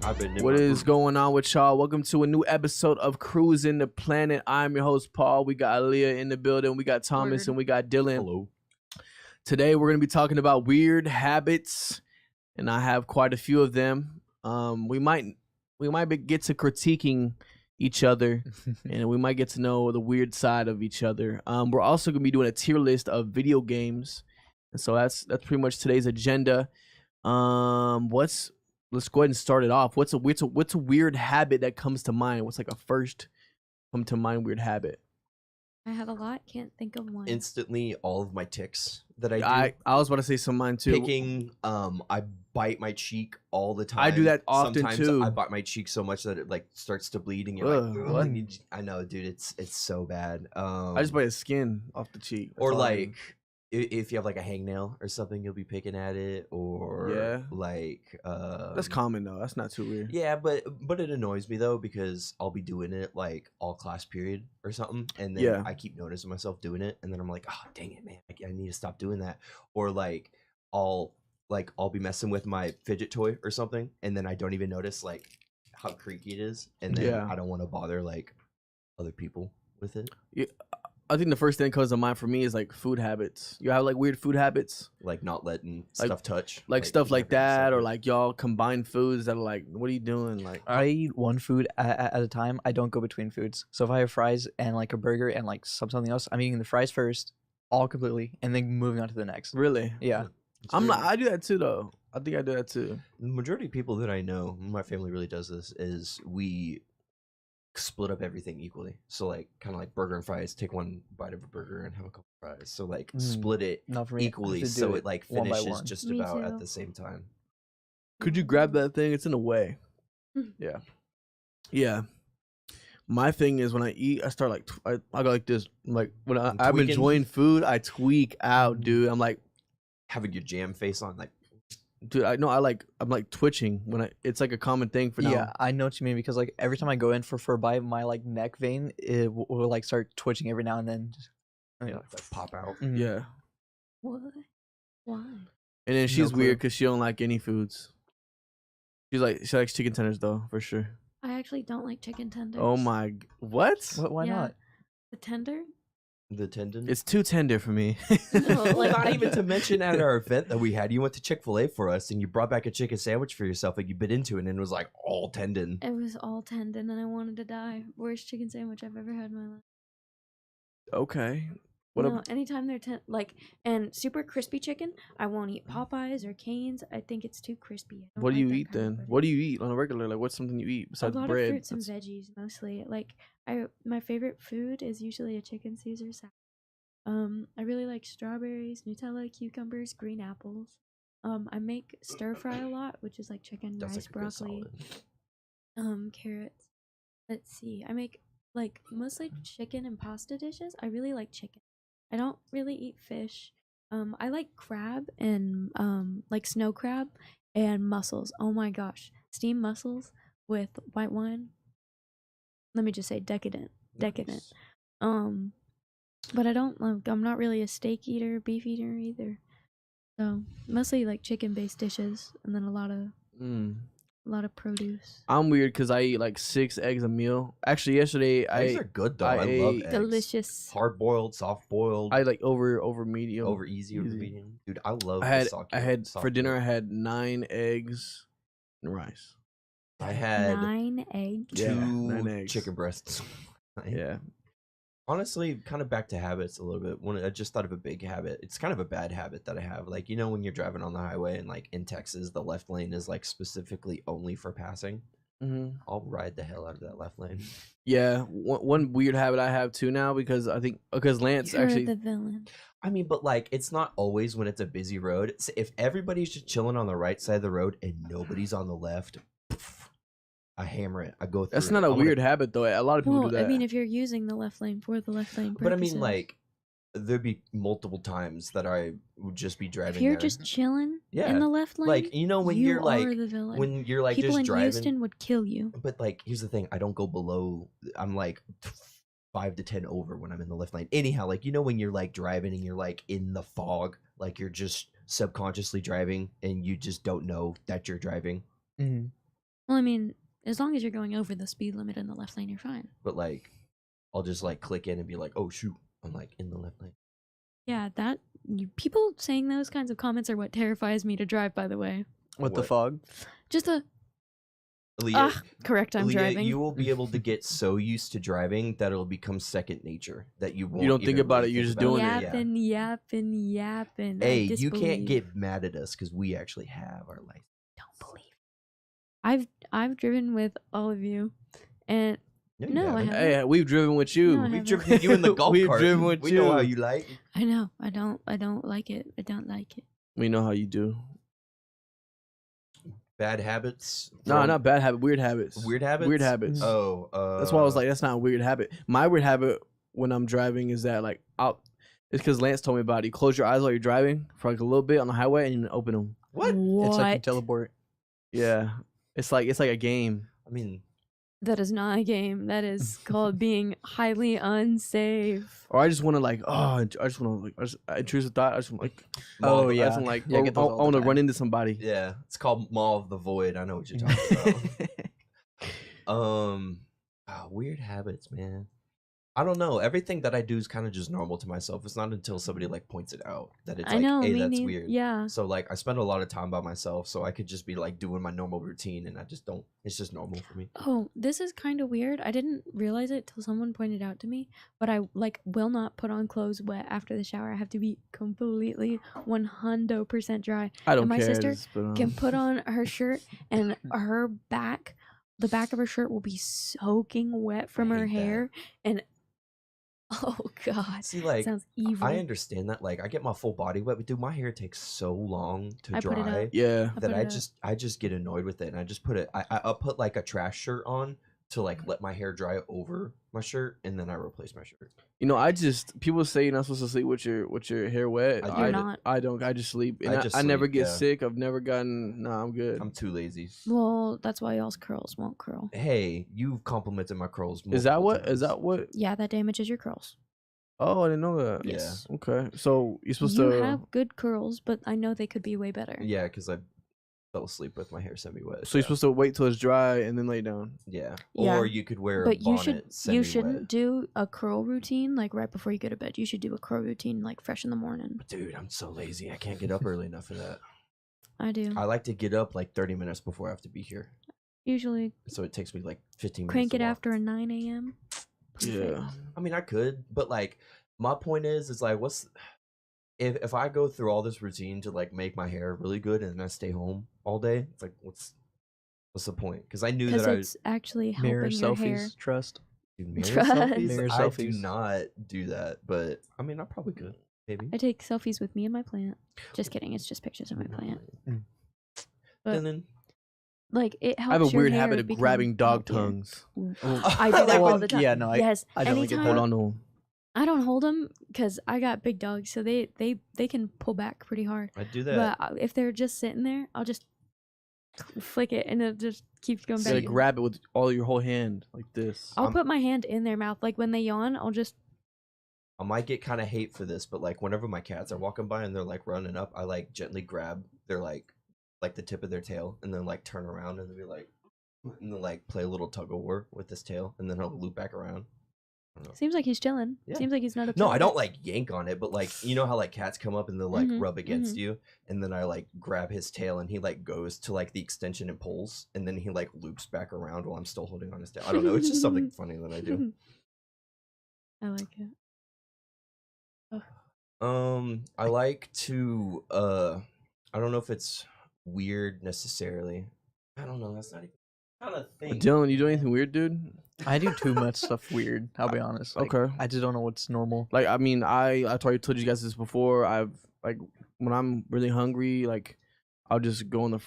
I've been in What my is group. going on with y'all? Welcome to a new episode of Cruisin the Planet. I'm your host, Paul. We got Aaliyah in the building. We got Thomas Word. and we got Dylan. Hello. Today, we're going to be talking about weird habits, and I have quite a few of them. We might get to critiquing each other, and we might get to know the weird side of each other. We're also going to be doing a tier list of video games, and so that's pretty much today's agenda. Let's go ahead and start it off. What's a weird habit that comes to mind? What's like a first come to mind weird habit? I have a lot. Can't think of one. Instantly, all of my ticks that I do. I was about to say some of mine too. Picking, I bite my cheek all the time. I do that often Sometimes too. I bite my cheek so much that it like starts to bleed, and you're Ugh, like, what? I know, dude. It's so bad. I just bite the skin off the cheek. That's or all I do. like if you have like a hangnail or something, you'll be picking at it, or Yeah. like That's common though. That's not too weird. Yeah, but it annoys me though because I'll be doing it like all class period or something, and then Yeah. I keep noticing myself doing it, and then I'm like, oh dang it, man, I need to stop doing that. Or like I'll be messing with my fidget toy or something, and then I don't even notice like how creaky it is, and then Yeah. I don't want to bother like other people with it, I think the first thing that comes to mind for me is like food habits. You have like weird food habits, like not letting Like- stuff touch, like stuff like never that, or separate. like y'all combine foods that are like, what are you doing? Like, I eat one food at a time. I don't go between foods. So if I have fries and like a burger and like something else, I'm eating the fries first, all completely, and then moving on to the next. really? Yeah. It's I'm weird. like, I do that too though. I think I do that too. The majority of people that I know, my family really does this, is we split up everything equally. So like kind of like burger and fries, take one bite of a burger and have a couple fries. So like split it Not for me. I have equally to so do it like one by finishes one. just Me about too. at the same time. Could you grab that thing? It's in a way. Mhm. Yeah. Yeah. My thing is when I eat, I start like I go like this. Like when I'm I'm tweaking. enjoying food, I tweak out, dude. I'm like, Having your jam face on, like dude, I'm like twitching when it's like a common thing for now. Yeah, I know what you mean because like every time I go in for a bite, my like neck vein will like start twitching every now and then. And you're like pop out. Mhm. Yeah. What? Why? And then she's clue. weird because she don't like any foods. She likes chicken tenders though, for sure. I actually don't like chicken tenders. Oh my, what? Why Yeah. not? The tender? The tendon. It's too tender for me. No, Well, like- not even to mention at our event that we had, you went to Chick-fil-A for us and you brought back a chicken sandwich for yourself and you bit into it and it was like all tendon. It was all tendon and I wanted to die. Worst chicken sandwich I've ever had in my life. Okay. What No, ab- anytime they're and super crispy chicken, I won't eat Popeyes or Cane's. I think it's too crispy. I don't What do like you that eat kind of then? bread. What do you eat on a regular? Like, what's something you eat A besides lot bread? of fruits and That's- veggies mostly. Like my favorite food is usually a chicken Caesar salad. I really like strawberries, Nutella, cucumbers, green apples. I make stir fry a lot, which is like chicken, That's rice, like a good broccoli, solid. carrots. Let's see. I make like mostly chicken and pasta dishes. I really like chicken. I don't really eat fish. I like crab and like snow crab and mussels. Oh my gosh, steamed mussels with white wine. Let me just say decadent. Nice. But I don't like. I'm not really a steak eater, beef eater either. So mostly like chicken based dishes, and then a lot of produce. I'm weird because I eat like 6 eggs a meal. Actually, yesterday Eggs are good though. I I love ate- eggs. Delicious. Hard boiled, soft boiled, I like over medium. over easy, over easy. medium. Dude, I love I the had soft for dinner. I boiled. had 9 eggs and rice. I had 9 eggs. Yeah, two 9 eggs. chicken breasts. Yeah. Honestly, kind of back to habits a little bit. I just thought of a big habit. It's kind of a bad habit that I have. Like, you know, when you're driving on the highway and like in Texas, the left lane is like specifically only for passing. Mm-hmm. I'll ride the hell out of that left lane. Yeah. One weird habit I have too now because Lance You're actually. the villain. I mean, but like, it's not always when it's a busy road. If everybody's just chilling on the right side of the road and nobody's on the left, I hammer it. I go through. That's it. not a I'm gonna- weird habit though. A lot of people Well, do that. I mean, if you're using the left lane for the left lane purposes. But I mean, like, there'd be multiple times that I would just be driving. if you're there. just chilling Yeah, in the left lane, like, you know, when you you're like, are the villain. when you're like People just in driving. Houston would kill you. But like, here's the thing: I don't go below. I'm like 5 to 10 over when I'm in the left lane. Anyhow, like, you know, when you're like driving and you're like in the fog, like you're just subconsciously driving and you just don't know that you're driving. Mhm. Well, I mean, as long as you're going over the speed limit in the left lane, you're fine. But like, I'll just like click in and be like, oh shoot, I'm like in the left lane. Yeah, people saying those kinds of comments are what terrifies me to drive. By the way, What the What? fog? just a Aaliyah, correct. I'm Aaliyah, driving. you will be able to get so used to driving that it'll become second nature. That you won't. don't think even about really it, you're think just about doing it. Yeah. yapping. I Hey, you can't disbelieve. get mad at us because we actually have our license. Don't believe. I've driven with all of you, and No, No, I haven't. haven't. Hey, we've driven with you. No, I We've haven't. driven you in the golf We've cart. driven with we you. know how you like. I know I don't like it. I don't like it. We know how you do. Bad habits. No, Throw- not bad habit. Weird habits. Weird habits. Weird habits. Oh, That's why I was like, that's not a weird habit. My weird habit when I'm driving is that like it's because Lance told me about it. You close your eyes while you're driving for like a little bit on the highway and you open them. what? It's like you teleport. Yeah, it's like a game. I mean, That is not a game. That is called being highly unsafe. Or I just want to like, I just want to like, intrusive thought. I just want like, Oh, I yeah. just want like, Yeah, I or get those I all the want to time. run into somebody. yeah, it's called Maw of the Void. I know what you're talking about. Weird habits, man. I don't know. Everything that I do is kind of just normal to myself. It's not until somebody like points it out that it's I like, know. hey, me that's neither. weird. Yeah. So like, I spend a lot of time by myself, so I could just be like doing my normal routine, and I just don't. It's just normal for me. Oh, this is kind of weird. I didn't realize it till someone pointed out to me. But I like will not put on clothes wet after the shower. I have to be completely 100% dry. I don't And my care. sister just, but, Can put on her shirt and her back. The back of her shirt will be soaking wet from her hate that. hair, and oh god, See, like, sounds evil. I understand that. Like, I get my full body wet, but dude, my hair takes so long to I put it dry up. yeah. I that put it up. I just get annoyed with it, and I just put it. I'll put like a trash shirt on to like let my hair dry over my shirt, and then I replace my shirt. You know, people say you're not supposed to sleep with your hair wet. I do. You're not. I don't. I just sleep. And I I, just I never sleep, get yeah. sick. I've never gotten. Nah, I'm good. I'm too lazy. Well, that's why y'all's curls won't curl. Hey, you've complimented my curls. Is that multiple what? Is times. that what? Yeah, that damages your curls. Oh, I didn't know that. Yeah. Yes. Okay. So you're supposed You to. have good curls, but I know they could be way better. Yeah, because I fell asleep with my hair semi-wet. So you're supposed to wait till it's dry and then lay down. Yeah. Yeah. Or you could wear a But you bonnet you semi-wet. shouldn't do a curl routine like right before you go to bed. You should do a curl routine like fresh in the morning. Dude, I'm so lazy. I can't get up early enough for that. I do. I like to get up like 30 minutes before I have to be here. Usually So it takes me like 15 minutes. crank to it walk. after a 9 a.m. Yeah. I mean, I could, but like, my point is like, if I go through all this routine to like make my hair really good and then I stay home all day, it's like, what's the point? Because I knew Because that it's actually helping Mirror your selfies. hair. Trust. do mirror Trust. selfies. Mirror I do selfies. not do that, but I mean, I probably could, maybe. I take selfies with me and my plant. Just kidding. It's just pictures of my plant. But And then like it helps. I have a your weird hair habit of become grabbing dog healthier. tongues. I do that Well, all the time. yeah, no, yes. I definitely get Anytime Hold on to 'em. I don't hold them because I got big dogs, so they can pull back pretty hard. I do that. But if they're just sitting there, I'll just flick it and it just keeps going You back. gotta grab it with all your whole hand like this. I'll I'm- put my hand in their mouth. Like when they yawn, I'll just I might get kind of hate for this, but like whenever my cats are walking by and they're like running up, I like gently grab their like the tip of their tail and then like turn around and then be like, and then like play a little tug of war with this tail and then he'll loop back around. I don't know. seems like he's chilling. Yeah. Seems like he's not upset. No, I with don't it. like yank on it, but like you know how like cats come up and they'll like Mhm, rub against you, and then I like grab his tail and he like goes to like the extension and pulls, and then he like loops back around while I'm still holding on his tail. I don't know. It's just something funny that I do. I like it. I like to I don't know if it's weird necessarily. I don't know. That's not even kind of thing. Dylan, you do anything weird, dude? I do too much stuff weird. I'll be honest. Like, Okay. I just don't know what's normal. Like, I mean, I told you guys this before. I've like when I'm really hungry, like I'll just go in the.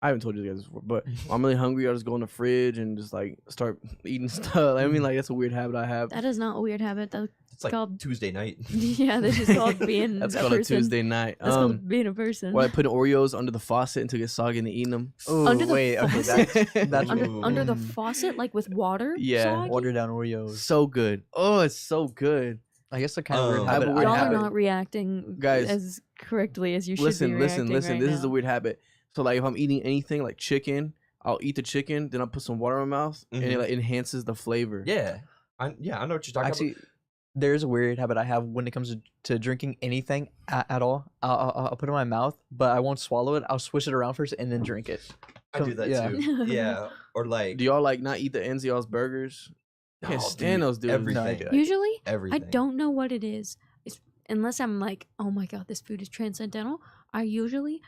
I haven't told you guys this before, but when I'm really hungry, I'll just go in the fridge and just like start eating stuff. I mean, like that's a weird habit I have. That is not a weird habit. That's It's like called- Tuesday night. yeah, that's just called being That's a called a person. Tuesday night. That's called being a person. Where I put Oreos under the faucet until it gets soggy and then eating them. Oh Under the wait, okay, faucet? that's Ooh. Under the faucet, like with water. Yeah, soggy? watered down Oreos. So good. Oh, it's so good. I guess the kind of weird I have a habit weird Y'all I are habit. not reacting Guys, as correctly as you should Listen, be listen, reacting listen. right This now. is a weird habit. So like if I'm eating anything like chicken, I'll eat the chicken, then I'll put some water in my mouth, and it Mhm. like enhances the flavor. Yeah, I know what you're talking Actually, about. there's a weird habit I have when it comes to drinking anything at all. I'll put it in my mouth, but I won't swallow it. I'll swish it around first and then drink it. I do that yeah. too. Yeah, or like Do y'all like not eat the ends of y'all's burgers? Can't oh, stand dude, those dudes. Everything, No, I do. Usually, everything. I don't know what it is. Unless I'm like, oh my god, this food is transcendental. I usually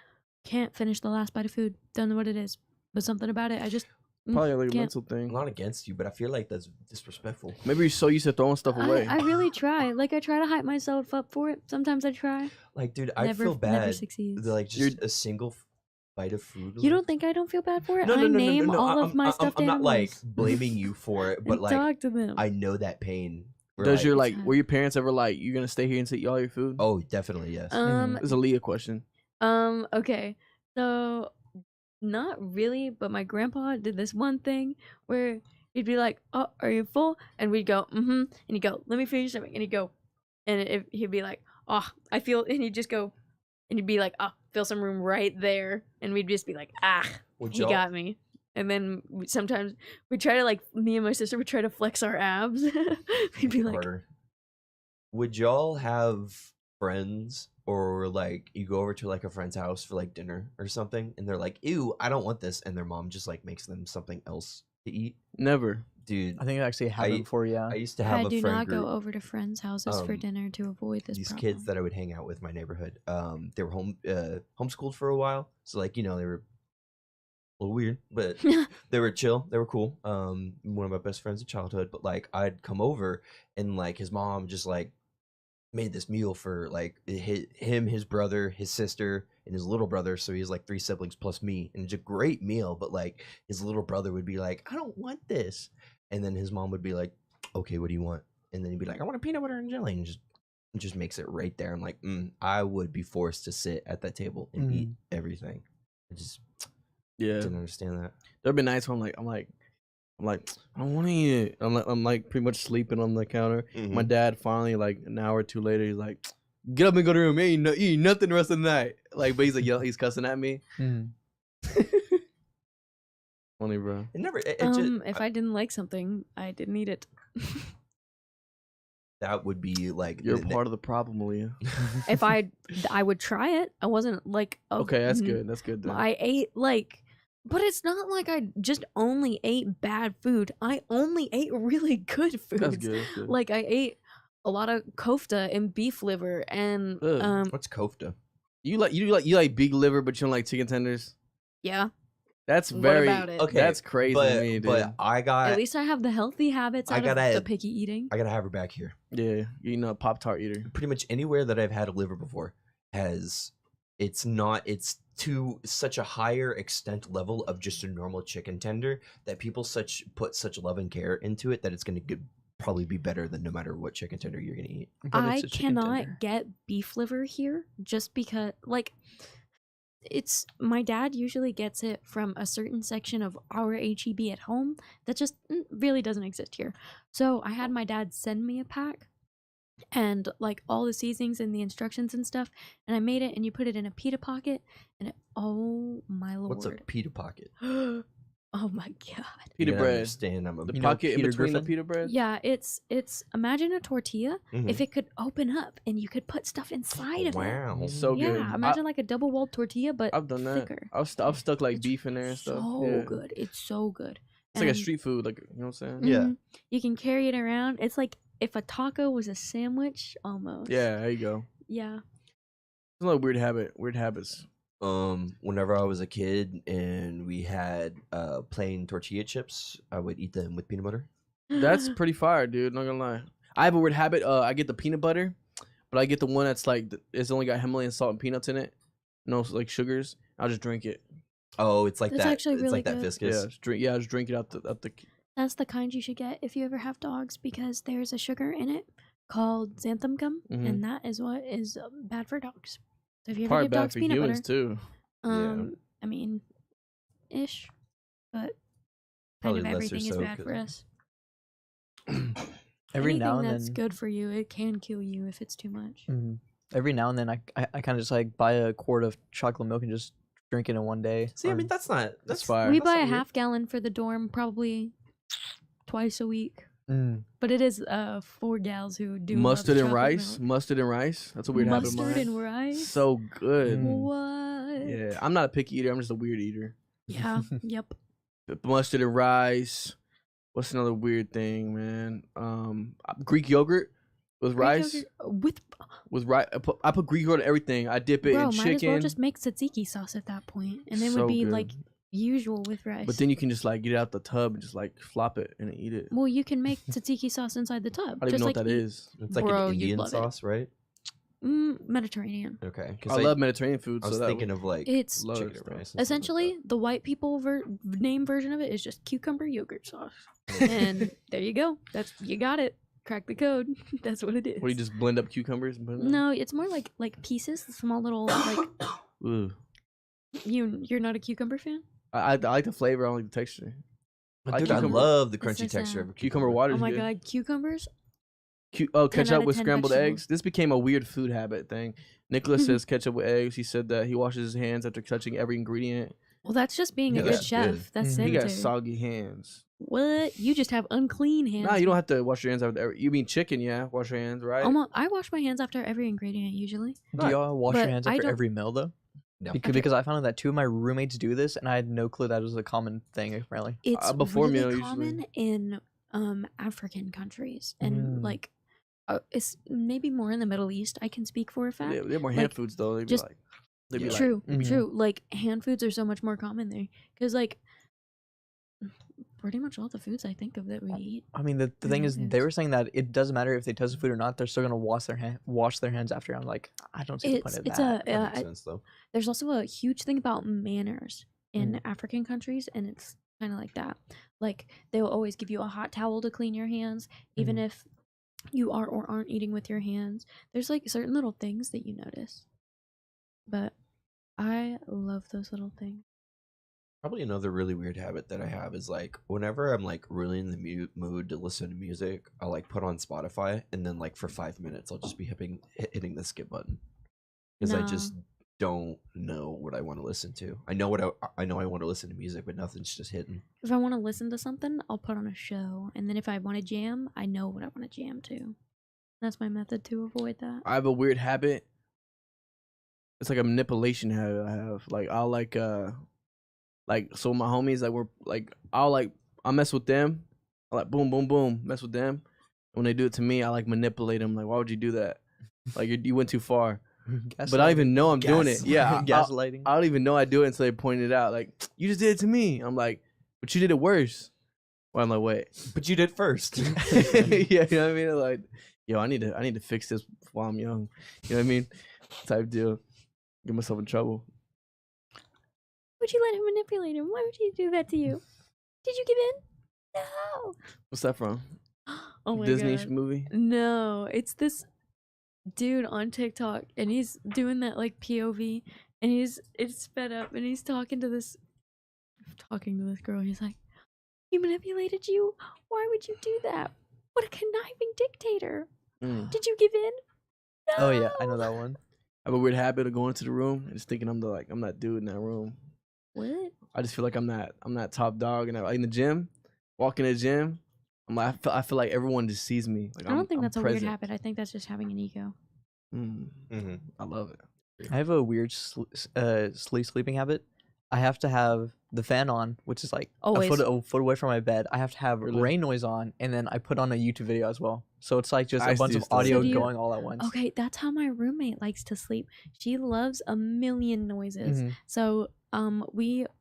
can't finish the last bite of food. Don't know what it is, but something about it, I just Probably like a can't. mental I'm thing. not against you, but I feel like that's disrespectful. Maybe you're so used to throwing stuff away. I really try. Like I try to hype myself up for it. Sometimes I try. Like, dude, I Never, feel never bad. succeeds. Like just a single bite of food. You don't think I don't feel bad for it? No, no, I no, name no, no, no. all of my stuffed I'm not like animals. blaming you for it, but and like talk to them. I know that pain. Where, Does your It's like were your parents ever like you're gonna stay here and eat all your food? Oh, definitely yes. It's a Leah question. Okay. So not really, but my grandpa did this one thing where he'd be like, "Oh, are you full?" And we'd go, "Mm-hmm." And he'd go, "Let me finish something." And he'd go, and he'd be like, "Oh, I feel," and he'd just go, and he'd be like, "Oh, feel some room right there," and we'd just be like, "Ah, Would he y'all- got me." And then sometimes we try to like me and my sister would try to flex our abs. We'd be like, harder. Would y'all have friends or like you go over to like a friend's house for like dinner or something and they're like, ew, I don't want this, and their mom just like makes them something else to eat? Never. Dude, I think it actually happened before. Yeah. I used to have I a do friend not group. go over to friends' houses for dinner to avoid this These problem. kids that I would hang out with in my neighborhood, they were homeschooled for a while, so like they were a little weird, but they were chill. They were cool. One of my best friends in childhood. But like, I'd come over and like his mom just like made this meal for like him, his brother, his sister, and his little brother. So he's like 3 siblings plus me, and it's a great meal. But like his little brother would be like, I don't want this, and then his mom would be like, okay, what do you want? And then he'd be like, I want a peanut butter and jelly, and just makes it right there. I'm like, I would be forced to sit at that table and eat everything. I just Yeah. didn't understand that. There've been nights where I'm like, I don't want to eat it. I'm like pretty much sleeping on the counter. My dad finally like an hour or two later, he's like, get up and go to the room. You ain't eat nothing the rest of the night. Like, but he's like, he's cussing at me. Funny, bro. It never. It just, if I didn't like something, I didn't eat it. that would be like You're part of the problem, Leah. If I would try it. I wasn't like Okay, that's good. That's good. Then. I ate like, but it's not like I just only ate bad food. I only ate really good foods. That's good. That's good. Like I ate a lot of kofta and beef liver and Ugh. What's kofta? You like beef liver, but you don't like chicken tenders. yeah. That's What very about it? Okay, That's crazy to me, dude. But I got. At least I have the healthy habits I out of gotta- the picky eating. I gotta have her back here. Yeah, you know, Pop-Tart eater. Pretty much anywhere that I've had a liver before it's to such a higher extent level of just a normal chicken tender that people put such love and care into it that it's gonna probably be better than no matter what chicken tender you're gonna eat. But I it's a chicken cannot tender. get beef liver here just because, like, it's my dad usually gets it from a certain section of our HEB at home that just really doesn't exist here. So I had my dad send me a pack and like all the seasonings and the instructions and stuff, and I made it, and you put it in a pita pocket, and oh my lord, What's a pita pocket? oh my god. Pita You gotta bread. understand, I'm a The You know pocket in Peter between Griffin? the pita bread. Yeah, it's imagine a tortilla Mhm. if it could open up and you could put stuff inside of it. Wow. So good. Yeah, imagine like a double walled tortilla, but I've done that. thicker. I've stuck like It's beef in there and stuff. So Yeah. good. It's so good. It's like a And- street food, like you know what I'm saying? Yeah. Mhm. You can carry it around. It's like if a taco was a sandwich, almost. Yeah, there you go. Yeah. It's another weird habit. Weird habits. Whenever I was a kid and we had plain tortilla chips, I would eat them with peanut butter. That's pretty fire, dude. Not gonna lie. I have a weird habit. I get the peanut butter, but I get the one that's like it's only got Himalayan salt and peanuts in it. No like sugars. I'll just drink it. Oh, it's like That's that. actually It's really like that good. viscous. Yeah, just drink. Yeah, just drink it out the. That's the kind you should get if you ever have dogs because there's a sugar in it called xanthan gum, Mhm. and that is what is bad for dogs. So if you ever Probably give bad dogs for peanut humans butter, too. I mean, ish, but Probably kind of lesser everything is so, bad for 'cause- us. Every Anything now and that's then, good for you, it can kill you if it's too much. every now and then, I kind of just like buy a quart of chocolate milk and just drink it in one day. See, I or- mean, that's fire. We that's buy not a weird. half gallon for the dorm probably twice a week. Mm. But it is 4 gals who do love Mustard and chocolate rice. milk. Mustard and rice. That's a weird habit of Mustard mine. and rice. So good. Mm. What? Yeah, I'm not a picky eater. I'm just a weird eater. Yeah. Yep. Mustard and rice. What's another weird thing, man? Greek yogurt with Greek rice. yogurt with With rice, I put Greek yogurt in everything. I dip it bro, in might chicken. as well just make tzatziki sauce at that point, and then So would be good. like usual with rice. But then you can just like get it out the tub and just like flop it and eat it. well, you can make tzatziki sauce inside the tub. I don't even just know like what that is. It's like Bro, an you'd Indian love it. sauce, right? Mediterranean. Okay. I love Mediterranean food. I was so thinking of like It's love chicken that and stuff. rice. and stuff like essentially the white people name version of it is just cucumber yogurt sauce, and there you go. That's you got it. Crack the code. That's what it is. What do you just blend up cucumbers and put it in? No, it's more like pieces, small little like. Ooh. You're not a cucumber fan? I like the flavor. I don't like the texture. that. I Dude, like I cucumber. love the It's crunchy just, texture of a Cucumber water Oh is my good. god, cucumbers! 10 out Ketchup of with 10 scrambled vegetables. eggs. This became a weird food habit thing. Nicholas says ketchup with eggs. He said that he washes his hands after touching every ingredient. Well, that's just being Yeah, a good that's chef. good. That's Mhm. He sanitary. got soggy hands. What? You just have unclean hands. Nah, you don't have to wash your hands after every. You mean chicken? Yeah, wash your hands, right? I wash my hands after every ingredient usually. Do y'all wash your But hands I after don't- every meal though? No. Because I found out that 2 of my roommates do this, and I had no clue that was a common thing. Apparently, It's before really meal, usually. common in African countries and Mm. like it's maybe more in the Middle East. I can speak for a fact. They're more hand like, foods though. They'd just- be like, they'd be Yeah. like, True, Mhm. true. Like hand foods are so much more common there because like pretty much all the foods I think of that we eat. I mean, the thing is, they were saying that it doesn't matter if they touch the food or not; they're still gonna wash their hands after. I'm like, I don't see the point of It's that. That makes sense though. there's also a huge thing about manners in Mm. African countries, and it's kind of like that. Like they will always give you a hot towel to clean your hands, even Mhm. if you are or aren't eating with your hands. There's like certain little things that you notice, but I love those little things. Probably another really weird habit that I have is like whenever I'm like really in the mood to listen to music, I'll like put on Spotify and then like for 5 minutes I'll just be hitting the skip button because I No. just don't know what I want to listen to. I know I know I want to listen to music, but nothing's just hitting. If I want to listen to something, I'll put on a show, and then if I want to jam, I know what I want to jam to. That's my method to avoid that. I have a weird habit. It's like a manipulation habit I have. Like I'll so my homies like we're like I'll mess with them. I like boom boom boom mess with them. When they do it to me, I like manipulate them. Like why would you do that? Like you went too far. But I don't even know I'm doing it. Yeah, gaslighting. I don't even know I do it until they point it out. Like you just did it to me. I'm like, but you did it worse. Well, I'm like, wait. But you did first. Yeah, you know what I mean? Like, yo, I need to fix this while I'm young. You know what I mean? Type deal. Get myself in trouble. Would you let him manipulate him? Why would you do that to you? Did you give in? No. What's that from? Oh my Disney god. movie? No, it's this dude on TikTok, and he's doing that like POV, and it's sped up, and he's talking to this girl. He's like, "He manipulated you. Why would you do that? What a conniving dictator! Mm. Did you give in?" Oh yeah, I know No. that one. I have a weird habit of going into the room and just thinking I'm that dude in that room. What? I just feel like I'm that top dog, and like in the gym, walking in the gym, I feel like everyone just sees me. Like I don't think I'm that's a present. weird habit. I think that's just having an ego. Mhm. I love it. I have a weird sleeping habit. I have to have the fan on, which is like Always. a foot away from my bed. I have to have Really? rain noise on, and then I put on a YouTube video as well. So it's like just I a bunch do of stuff like audio that. So do you- going all at once. Okay, that's how my roommate likes to sleep. She loves a million noises. Mhm. So I'll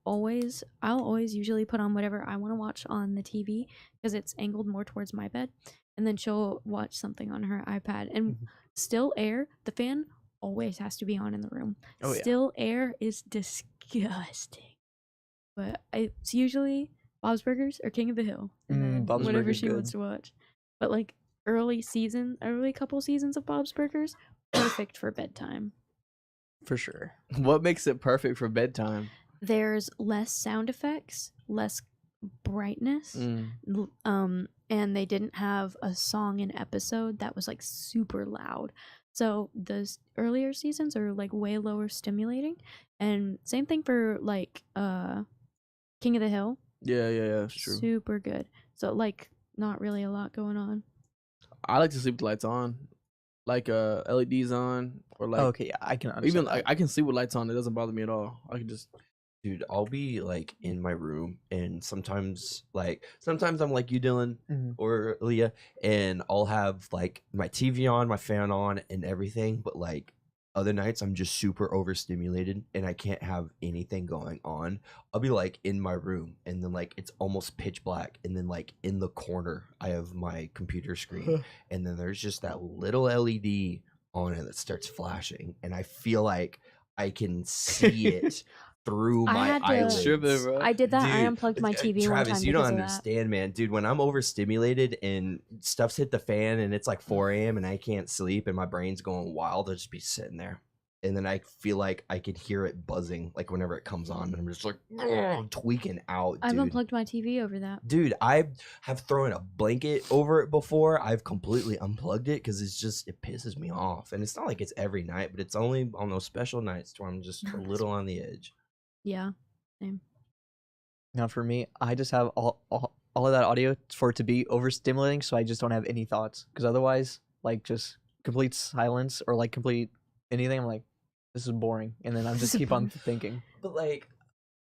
always usually put on whatever I want to watch on the TV because it's angled more towards my bed, and then she'll watch something on her iPad. And Mhm. still air, the fan always has to be on in the room. Oh, yeah. Still air is disgusting. But it's usually Bob's Burgers or King of the Hill, and then Bob's whatever Burgers she wants good. to watch. But like early couple seasons of Bob's Burgers, perfect for bedtime. For sure. What makes it perfect for bedtime? There's less sound effects, less brightness, and they didn't have a song an episode that was like super loud. So the earlier seasons are like way lower stimulating, and same thing for like King of the Hill. Yeah, it's true. Super good. So like not really a lot going on. I like to sleep with lights on, like LEDs on, or like Okay, yeah, I can understand. even that. I can sleep with lights on. It doesn't bother me at all. I can just Dude, I'll be like in my room, and sometimes I'm like you, Dylan, Mhm. or Leah, and I'll have like my TV on, my fan on, and everything. But like other nights, I'm just super overstimulated, and I can't have anything going on. I'll be like in my room, and then like it's almost pitch black, and then like in the corner, I have my computer screen, and then there's just that little LED on it that starts flashing, and I feel like I can see it through I my had to- eyelids. Tripping, bro. I did that. I Dude, unplugged my TV Travis, one time you don't because of that. understand, man. Dude, when I'm overstimulated and stuff's hit the fan and it's like 4 a.m. and I can't sleep and my brain's going wild, I'll just be sitting there. And then I feel like I can hear it buzzing, like whenever it comes on, and I'm just like tweaking out, I've dude. unplugged my TV over that. Dude, I have thrown a blanket over it before. I've completely unplugged it because it pisses me off. And it's not like it's every night, but it's only on those special nights where I'm just a little on the edge. Yeah. Same. Now for me, I just have all of that audio for it to be overstimulating, so I just don't have any thoughts. Because otherwise, like just complete silence or like complete anything, I'm like, this is boring, and then I just keep on thinking. But like,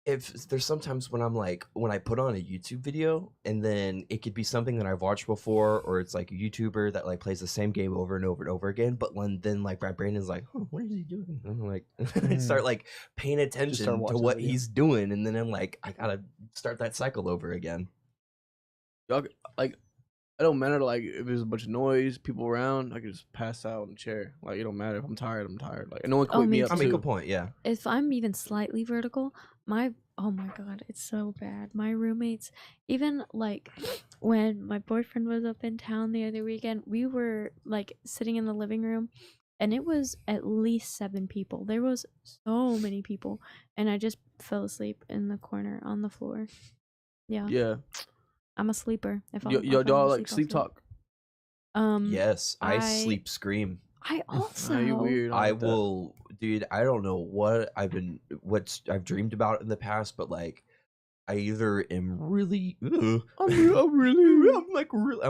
if there's sometimes when I'm like, when I put on a YouTube video and then it could be something that I've watched before, or it's like a YouTuber that like plays the same game over and over and over again. But then like my brain is like, oh, what is he doing? And I'm like, I start like paying attention to watching the what video. he's doing, and then I'm like, I gotta start that cycle over again. Y'all, like, it don't matter like if there's a bunch of noise, people around. I can just pass out in the chair. Like it don't matter if I'm tired. I'm tired. Like and no one Oh, wake me me up I too. make a point, yeah. If I'm even slightly vertical, oh my god, it's so bad. My roommates, even like when my boyfriend was up in town the other weekend, we were like sitting in the living room, and it was at least 7 people. There was so many people, and I just fell asleep in the corner on the floor. Yeah, Yeah, I'm a sleeper. If I'm y'all I'll like sleep I'll talk. Yes, I I- sleep scream. I also Nah, you weird. I like that. will, dude. I don't know what I've dreamed about in the past, but like, I either am really, I'm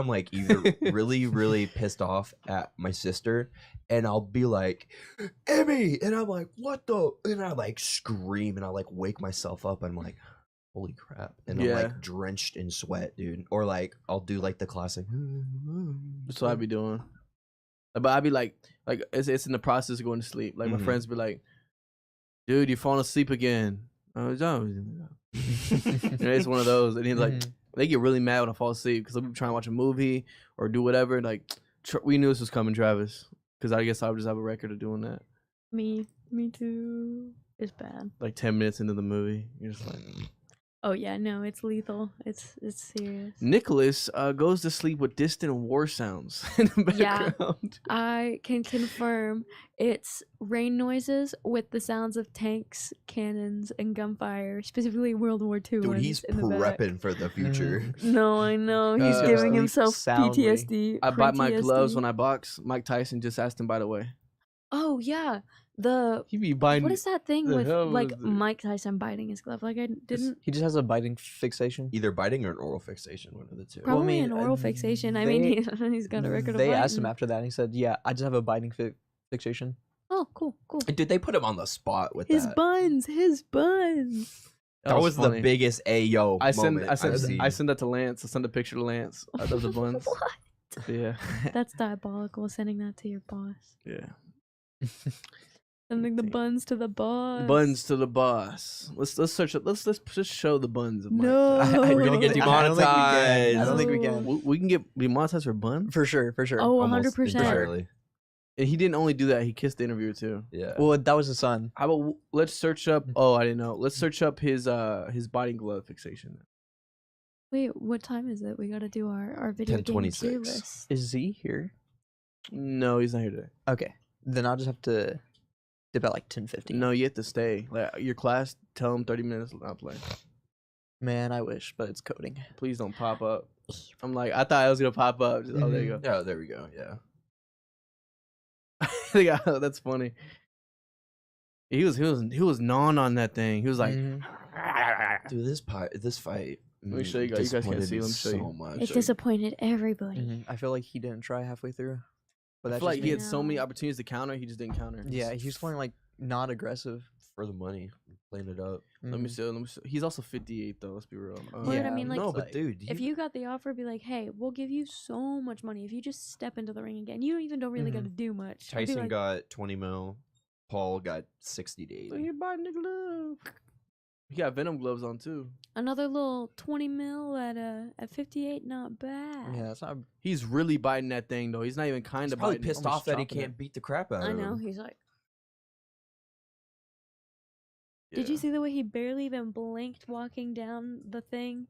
like either really, really pissed off at my sister, and I'll be like, Emmy, and I'm like, what the, and I like scream, and I like wake myself up, and I'm like, holy crap, and I'm Yeah. like drenched in sweat, dude, or like I'll do like the classic. That's what I be doing. But I be like it's in the process of going to sleep. Like my Mhm. friends be like, "Dude, you're falling asleep again." I was, oh. It's one of those, and he's like, Mhm. they get really mad when I fall asleep because I'll be trying to watch a movie or do whatever. Like, we knew this was coming, Travis, because I guess I would just have a record of doing that. me too. It's bad. Like 10 minutes into the movie, you're just like. Oh yeah, no, it's lethal. It's serious. Nicholas goes to sleep with distant war sounds in the Yeah. background. I can confirm it's rain noises with the sounds of tanks, cannons, and gunfire, specifically World War II Dude, ones he's in the back. prepping for the future. No, I know. He's Uh, giving sleep himself soundly. PTSD. I bought my gloves PTSD. when I box. Mike Tyson just asked him, by the way. Oh yeah, the He be buying. what is that thing the with hell like is it? Mike Tyson biting his glove? Like I didn't. He just has a biting fixation. Either biting or an oral fixation, one of the two. Well, I Probably mean, an oral fixation. I mean, he's got a record of They asked him biting. after that, and he said, "Yeah, I just have a biting fixation." Oh, cool. Dude, they put him on the spot with His that. buns. That was the funny. biggest Ayo I sent moment I I've sent seen. I sent that to Lance. I sent a picture to Lance of the buns. What? Yeah, That's diabolical. Sending that to your boss. yeah. Sending the buns to the boss. Buns to the boss. Let's search it. Let's just show the buns. Of Mike No. Tyson. We're gonna get I don't think we can. demonetized. I don't think we No. can. We can get demonetized for buns. For sure. Oh, Almost 100%. entirely. And he didn't only do that. He kissed the interviewer too. Yeah. Well, that was his son. How about let's search up? Oh, I didn't know. Let's search up his biting glove fixation. Wait, what time is it? We gotta do our video game 10:26. tier list. Is Z here? No, he's not here today. Okay, then I'll just have to dip at like 10:50. No, you have to stay. Like your class, tell him 30 minutes. I'll play. Man, I wish, but it's coding. Please don't pop up. I'm like, I thought I was gonna pop up. Just, oh, there you go. Yeah, there we go. Yeah. Yeah, that's funny. He was gnawing on that thing. He was like, Mhm. Dude, this fight. Let me show you guys. You guys can't disappointed see. me Let me show you. so much. It disappointed everybody. Mhm. I feel like he didn't try halfway through. But I that's feel like just he me. had so many No. opportunities to counter. He just didn't counter. Yeah, he was playing like not aggressive. For the money, playing it up. Let me Mhm. see. Let me see. He's also 58 though. Let's be real. But I mean, like, no, but like- dude, If you got the offer, be like, hey, we'll give you so much money if you just step into the ring again. You don't really got to do much. I'd be Tyson like, got 20 mil, Paul got 60 to 80. he bought nigga glove. He got Venom gloves on too. another little 20 mil at 58, not bad. Yeah, that's not. He's really biting that thing though. He's not even kind He's of probably biting. pissed almost off that he chopping it. can't beat the crap out I of know. him. He's like, did you Yeah. see the way he barely even blinked walking down the thing?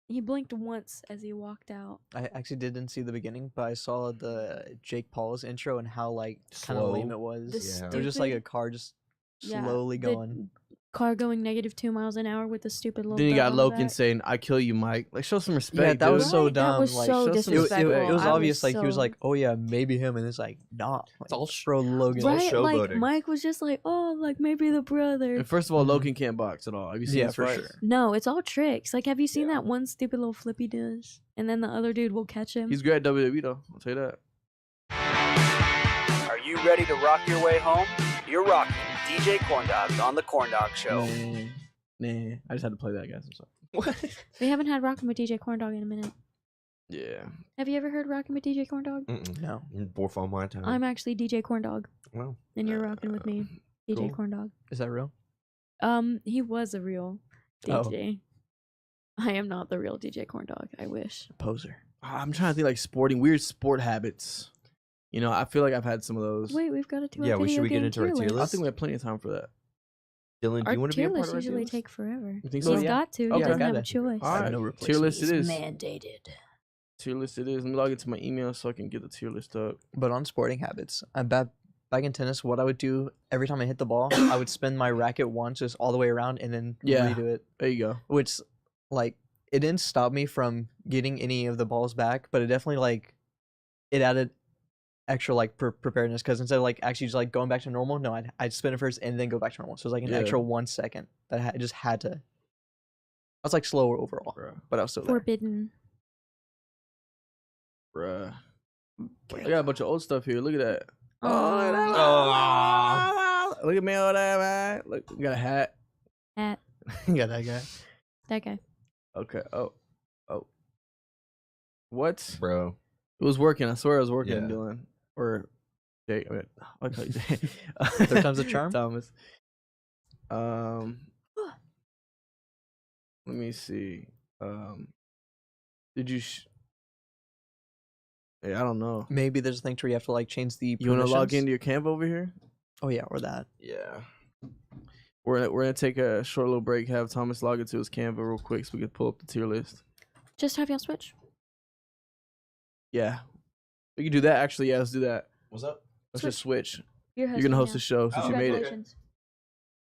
He blinked once as he walked out. I actually didn't see the beginning, but I saw the Jake Paul's intro and how like kind of lame Slow. it was. The It was just like a stupid- car just Yeah, slowly the going. Car going -2 miles an hour with the stupid little. Then you dot got on the Logan back. saying, "I kill you, Mike." Like, show some respect. Yeah, that was dude. so Right, that dumb. was like, so show some it disrespectful. was I obvious. Like he was so- like, "Oh yeah, maybe him," and it's like, nah. It's all bro, Logan. all Right, like showboating. Mike was just like, oh, like maybe the brother. And first of all, Mhm. Logan can't box at all. Have you seen Yeah, his for fights? sure. No, it's all tricks. Like, have you seen Yeah. that one stupid little flip he does, and then the other dude will catch him? He's great at WWE though. I'll tell you that. Are you ready to rock your way home? You're rocking DJ Corndogs on the Corndog Show. Nah. I just had to play that, guys. I'm sorry. What? We haven't had Rockin' with DJ Corndog in a minute. Yeah. Have you ever heard Rockin' with DJ Corndog? Mm-mm. No. Borf on my time. I'm actually DJ Corndog, well, and you're rocking with me, DJ cool. Corndog. Is that real? He was a real Oh. DJ. I am not the real DJ Corndog. I wish. Poser. I'm trying to think like weird sport habits. You know, I feel like I've had some of those. Wait, we've got to do Yeah, a should video we get game into our tier I list? think we have plenty of time for that. Dylan, do Our you want to be a tier part lists of our tier usually list? take forever. You think He's so? got to. Okay. He doesn't have a Gotta. choice. All right. no Tier list it is. Mandated. Tier list it is. Let me log into my email so I can get the tier list up. But on sporting habits, back in tennis, what I would do every time I hit the ball, I would spin my racket once, just all the way around, and then Yeah. redo it. There you go. Which, like, it didn't stop me from getting any of the balls back, but it definitely like it added extra like preparedness because instead of like actually just like going back to normal, no, I'd spin it first and then go back to normal. So it was like an Yeah. extra 1 second that I just had to. I was like slower overall, Bruh. but I was still there. Forbidden. Bruh. I got a bunch of old stuff here. Look at that. Aw. Look at me over there, man. Look, we got a hat. Hat. You got that guy. That guy. Okay. Oh. What? Bro. It was working. I swear it was working, Yeah. Dylan. Or Jake. I mean, I call you Jake. Third time's a charm? Thomas. Let me see. Did you? Hey, I don't know. Maybe there's a thing to where you have to like change the. You want to log permissions. into your Canva over here? Oh yeah, or that. Yeah. We're gonna take a short little break. Have Thomas log into his Canva real quick so we can pull up the tier list. Just have y'all switch. Yeah, we can do that. Actually, yeah, let's do that. What's up? Let's just switch. You're You're gonna host the show since you made it. Congratulations.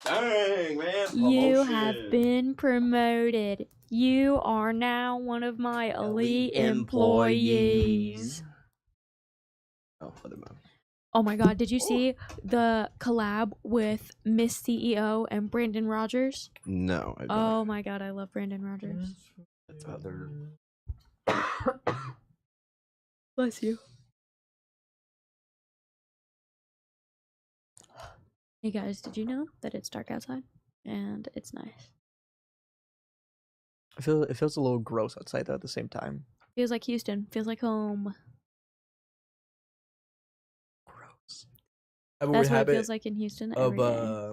Dang, man. You have been promoted. You are now one of my elite employees. Oh, other mouth. Oh my god, did you see the collab with Miss CEO and Brandon Rogers? No, I don't. Oh my god, I love Brandon Rogers. Other. Bless you. Hey guys, did you know that it's dark outside? And it's nice. It feels a little gross outside though at the same time. Feels like Houston. Feels like home. Gross. I have a That's weird what it habit feels like in Houston of every day.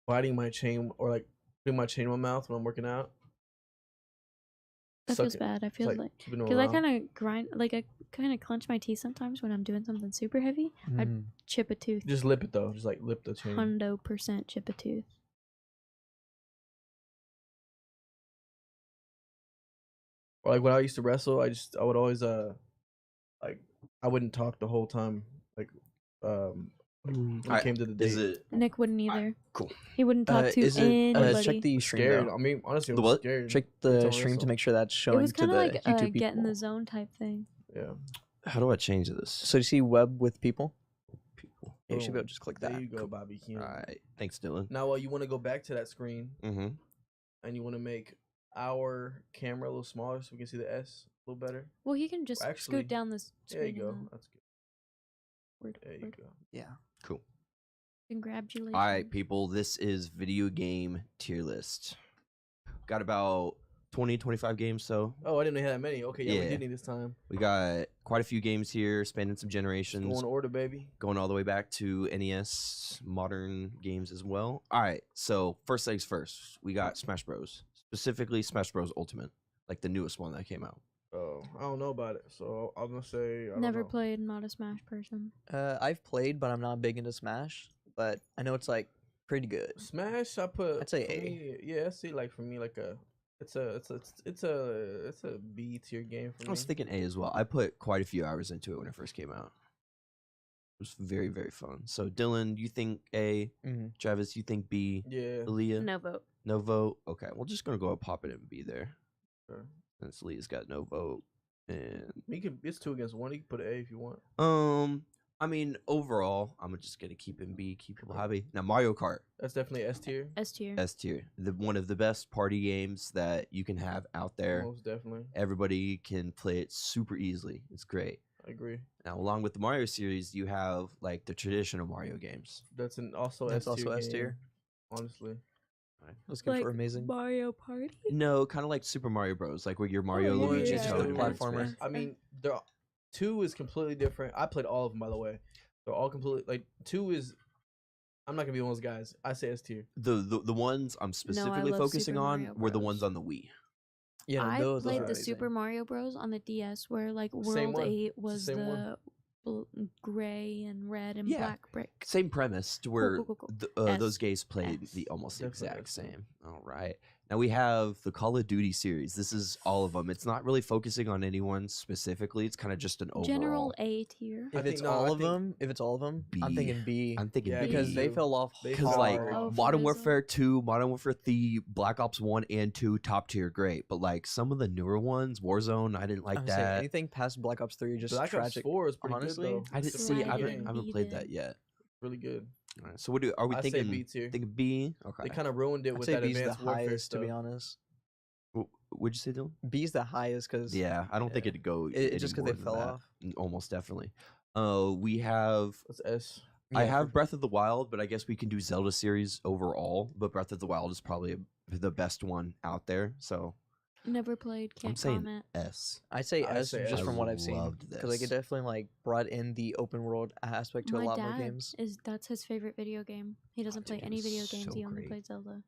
biting my chain or like putting my chain in my mouth when I'm working out. That Suck feels it. bad. I It's feel like keeping it because I around. kind of grind, like I kind of clench my teeth sometimes when I'm doing something super heavy. I'd Mm. chip a tooth. Just lip it though. Just like lip the chain. 100% chip a tooth. Or like when I used to wrestle, I would always like I wouldn't talk the whole time. Like when it came to the date. Is it? Nick wouldn't either. Cool. He wouldn't talk to Is it? anybody. Check the I'm stream. scared. Though. I mean, honestly, The I'm what? scared. Check Until the I stream to wrestle. make sure that's It showing was to kind the of like YouTube get in people. the zone type thing. Yeah. How do I change this? So you see web with people? Yeah, you should be able Boom. to just click There that. you go, Bobby King. All right. Thanks, Dylan. Now, you want to go back to that screen Mm-hmm. and you want to make our camera a little smaller so we can see the S a little better. Well, you can just Actually, scoot down this screen. There you go. and then That's good. Word, There you word. go. Yeah. Cool. Congratulations. All right, people. This is video game tier list. Got about 20, 25 games. So Oh, I didn't know you had that many. Okay, yeah, we Yeah. did need this time. we got quite a few games here, spanning some Just generations. go in order, baby. Going all the way back to NES modern games as well. All right, so first things first, we got Smash Bros. Specifically Smash Bros. Ultimate, like the newest one that came out. Oh, I don't know about it, so I'm gonna say I don't Never know. played. Not a Smash person. I've played, but I'm not big into Smash. But I know it's like pretty good. Smash. I put. I'd say for A. me, yeah, I see. Like for me, like it's a B tier game for me. I was thinking A as well. I put quite a few hours into it when it first came out. It was very, very fun. So Dylan, you think A? Mm-hmm. Travis, you think B? Yeah. Aaliyah, No vote. no vote. Okay, we're just gonna go and pop it in B there. Sure. Since Leah's got no vote, and It's 2 against 1. You can put an A if you want. I mean, overall, I'm just gonna keep in B, keep people happy. Now, Mario Kart, That's definitely S tier. S tier. S tier, one of the best party games that you can have out there. Most definitely. Everybody can play it super easily. It's great. I agree. Now, along with the Mario series, you have like the traditional Mario games. That's also That's S tier. also S tier. Honestly. Let's go Like for amazing. Mario Party. No, kind of like Super Mario Bros. Like where you're Mario, yeah, Luigi, yeah, Toad, yeah. and Platformer. Princess. I mean, 2 is completely different. I played all of them, by the way. They're all completely like 2 is. I'm not gonna be one of those guys. I say S tier. The ones I'm specifically love focusing Super on Mario were the Bros. ones on the Wii. Yeah, I those played are the amazing. Super Mario Bros. On the DS, where like Same World one. 8 It's the was same one. the gray and red and Yeah. black brick. Same premise to where cool. those S, gays played S. the almost Definitely exact S. same. All right. Now we have the Call of Duty series. This is all of them. It's not really focusing on anyone specifically. It's kind of just an overall. General A tier. I If think- it's no, all I of think- them, I'm B. thinking B. I'm thinking Yeah, B. because they too. fell off. They Because fell like hard. Oh, Modern Forza. Warfare 2, Modern Warfare 3, Black Ops 1 and 2, top tier, great. But like some of the newer ones, Warzone, I didn't like I'm saying that. anything past Black Ops 3 just Black tragic. Ops 4 is pretty honestly. good though. I didn't It's a see. pretty I good haven't, game. I haven't B played then. that yet. Really good. All right, so what are we I say thinking? B tier. Thinking B. Okay. They kind of ruined it I'd with say that B's the advanced warfare highest, stuff. to be honest. What'd you say, Dylan? B's the highest because Yeah, I don't think yeah. it'd go Just any because they more than fell that. off. Almost definitely. We have. That's S. I Yeah, have for- Breath of the Wild, but I guess we can do Zelda series overall. But Breath of the Wild is probably the best one out there. So Never played. Can't I'm saying comment. S. I'd say I'd S say just S. from what I've seen. loved Because like this. it definitely like brought in the open world aspect to My a lot more dad games. that's his favorite video game. He doesn't play dude, it any was video games. so He only great. played Zelda.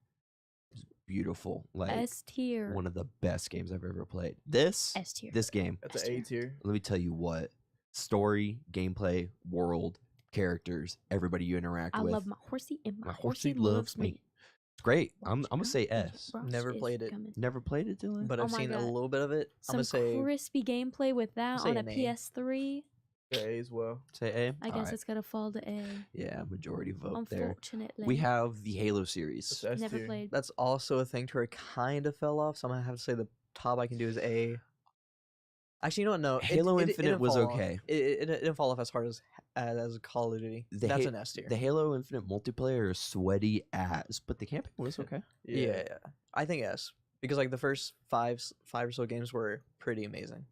Beautiful, like S tier. one of the best games I've ever played. This S tier. this game. That's an A tier. Let me tell you what. Story, gameplay, world, characters, everybody you interact I with. love my horsey and my, My horsey loves me. It's great. Watch I'm gonna out, say the S. frost Never is played it. coming. Never played it, Dylan. But Oh I've my seen a God. little bit of it. I'm Some gonna say crispy gameplay with that say on a an A. PS3. Yeah, A as well. Say A. I guess it's gotta fall to A. Yeah, majority vote there. Unfortunately. We have the Halo series. That's S never tier. played. that's also a thing to where it kind of fell off. So I'm gonna have to say the top I can do is A. Actually, you know what? No, Halo Infinite didn't was fall off. okay. It didn't fall off as hard as Call of Duty. The That's Ha- an S tier. The Halo Infinite multiplayer is sweaty as, but the campaign was okay. Yeah, I think S because like the first five or so games were pretty amazing.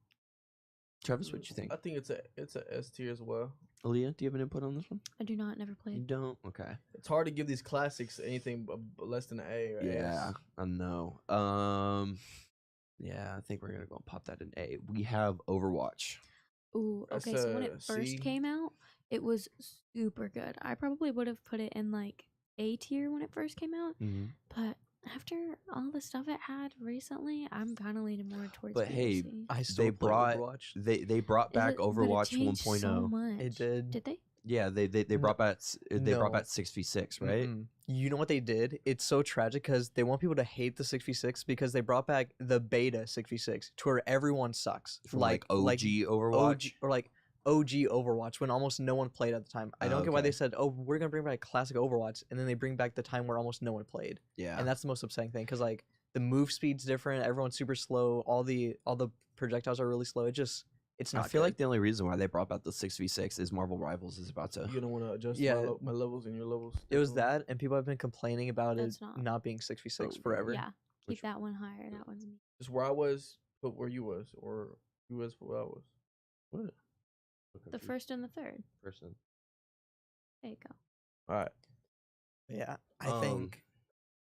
Travis, what you think? I think it's a S tier as well. Aaliyah, do you have an input on this one? I do not. Never You played. don't? Okay. It's hard to give these classics anything less than an A or Yeah, S. I know. Yeah, I think we're gonna go pop that in A. We have Overwatch. Ooh. That's Okay. So when a it first C. came out, it was super good. I probably would have put it in like A tier when it first came out, Mm-hmm. but after all the stuff it had recently, I'm kind of leaning more towards. But B or hey, C. I still They play brought Overwatch. they brought Is back it- but it Overwatch changed 1.0. So much. It did. Did they? Yeah, they No. brought back they brought No. back 6v6, right? Mm-mm. You know what they did? It's so tragic because they want people to hate the 6v6 because they brought back the beta 6v6 to where everyone sucks. From like OG Overwatch. or like OG Overwatch when almost no one played at the time. I don't get why Okay. they said, "Oh, we're gonna bring back classic Overwatch," and then they bring back the time where almost no one played, Yeah. and that's the most upsetting thing because like the move speed's different. Everyone's super slow. All the projectiles are really slow. it's I not. feel good. like the only reason why they brought back the 6v6 is Marvel Rivals is about to. You don't want to adjust Yeah. my levels and your levels. it was definitely. that, and people have been complaining about it That's not- not being 6v6 Oh, forever. Yeah, keep Which- that one higher. That one's me. Just where I was, but where you was, or you was where I was. What? The first and the third. person. There you go. All right. Yeah, Um,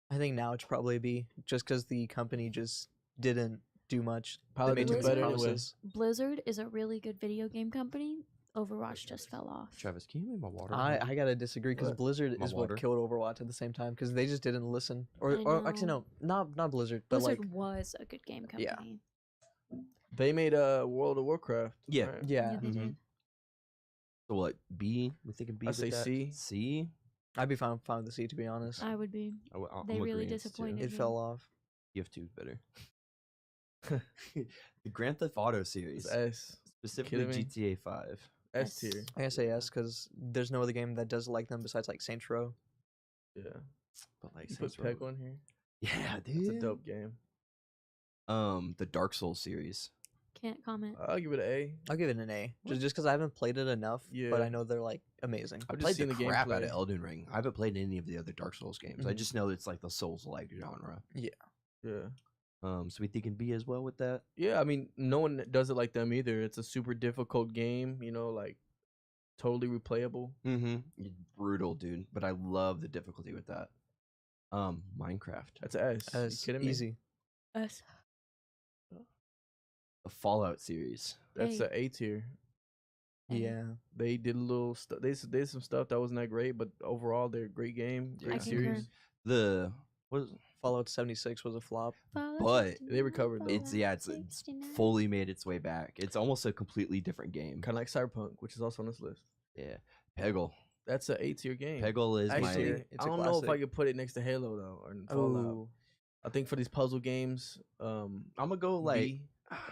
I think now it's probably B, just because the company just didn't do much. They Probably made do too many better anyway. promises. Blizzard is a really good video game company. Overwatch just fell off. Travis, can you make my water? I gotta disagree because What? Blizzard My is water? what killed Overwatch at the same time because they just didn't listen. I Or actually know. no, not Blizzard, but Blizzard like was a good game Yeah. company. They made a World of Warcraft. Yeah. right? yeah, they Mhm. did. So what? B? We thinking B? I with say that? C. C. I'd be fine with the C to be honest. I would be. I'm They really agreeing, too. disappointed. It fell off. TF2 is better. The Grand Theft Auto series, It's S. specifically kidding me? GTA 5. S S. tier. I gotta say yes because there's no other game that does like them besides like Saints Row. Yeah. But like, You put Saints Row- Peg on here. Yeah, dude. It's a dope game. The Dark Souls series. Can't comment. I'll give it an A. I'll give it an A just because I haven't played it enough. But Yeah. I know they're like amazing. I've just played seen the the crap out of gameplay. Elden Ring. I haven't played any of the other Dark Souls games. I Mhm. just know it's like the Souls-like genre. Yeah. So we thinking B as well with that. Yeah, I mean, no one does it like them either. It's a super difficult game, like totally replayable. Mm-hmm. Brutal, dude. But I love the difficulty with that. Minecraft, That's an S. As You kidding me? easy. S. the Fallout series. That's A. a A tier. A. Yeah. They did a little stuff. They did some stuff that wasn't that great, but overall, they're a great game, I great concur. series. The what is Fallout 76 was a flop. But they recovered, though. it's fully made its way back. It's almost a completely different game. Kind of like Cyberpunk, which is also on this list. Yeah, Peggle. That's a A tier game. Peggle is Actually, my. It's I a don't know if I classic. could put it next to Halo though, or Fallout. Oh, I think for these puzzle games, I'm gonna go like. B.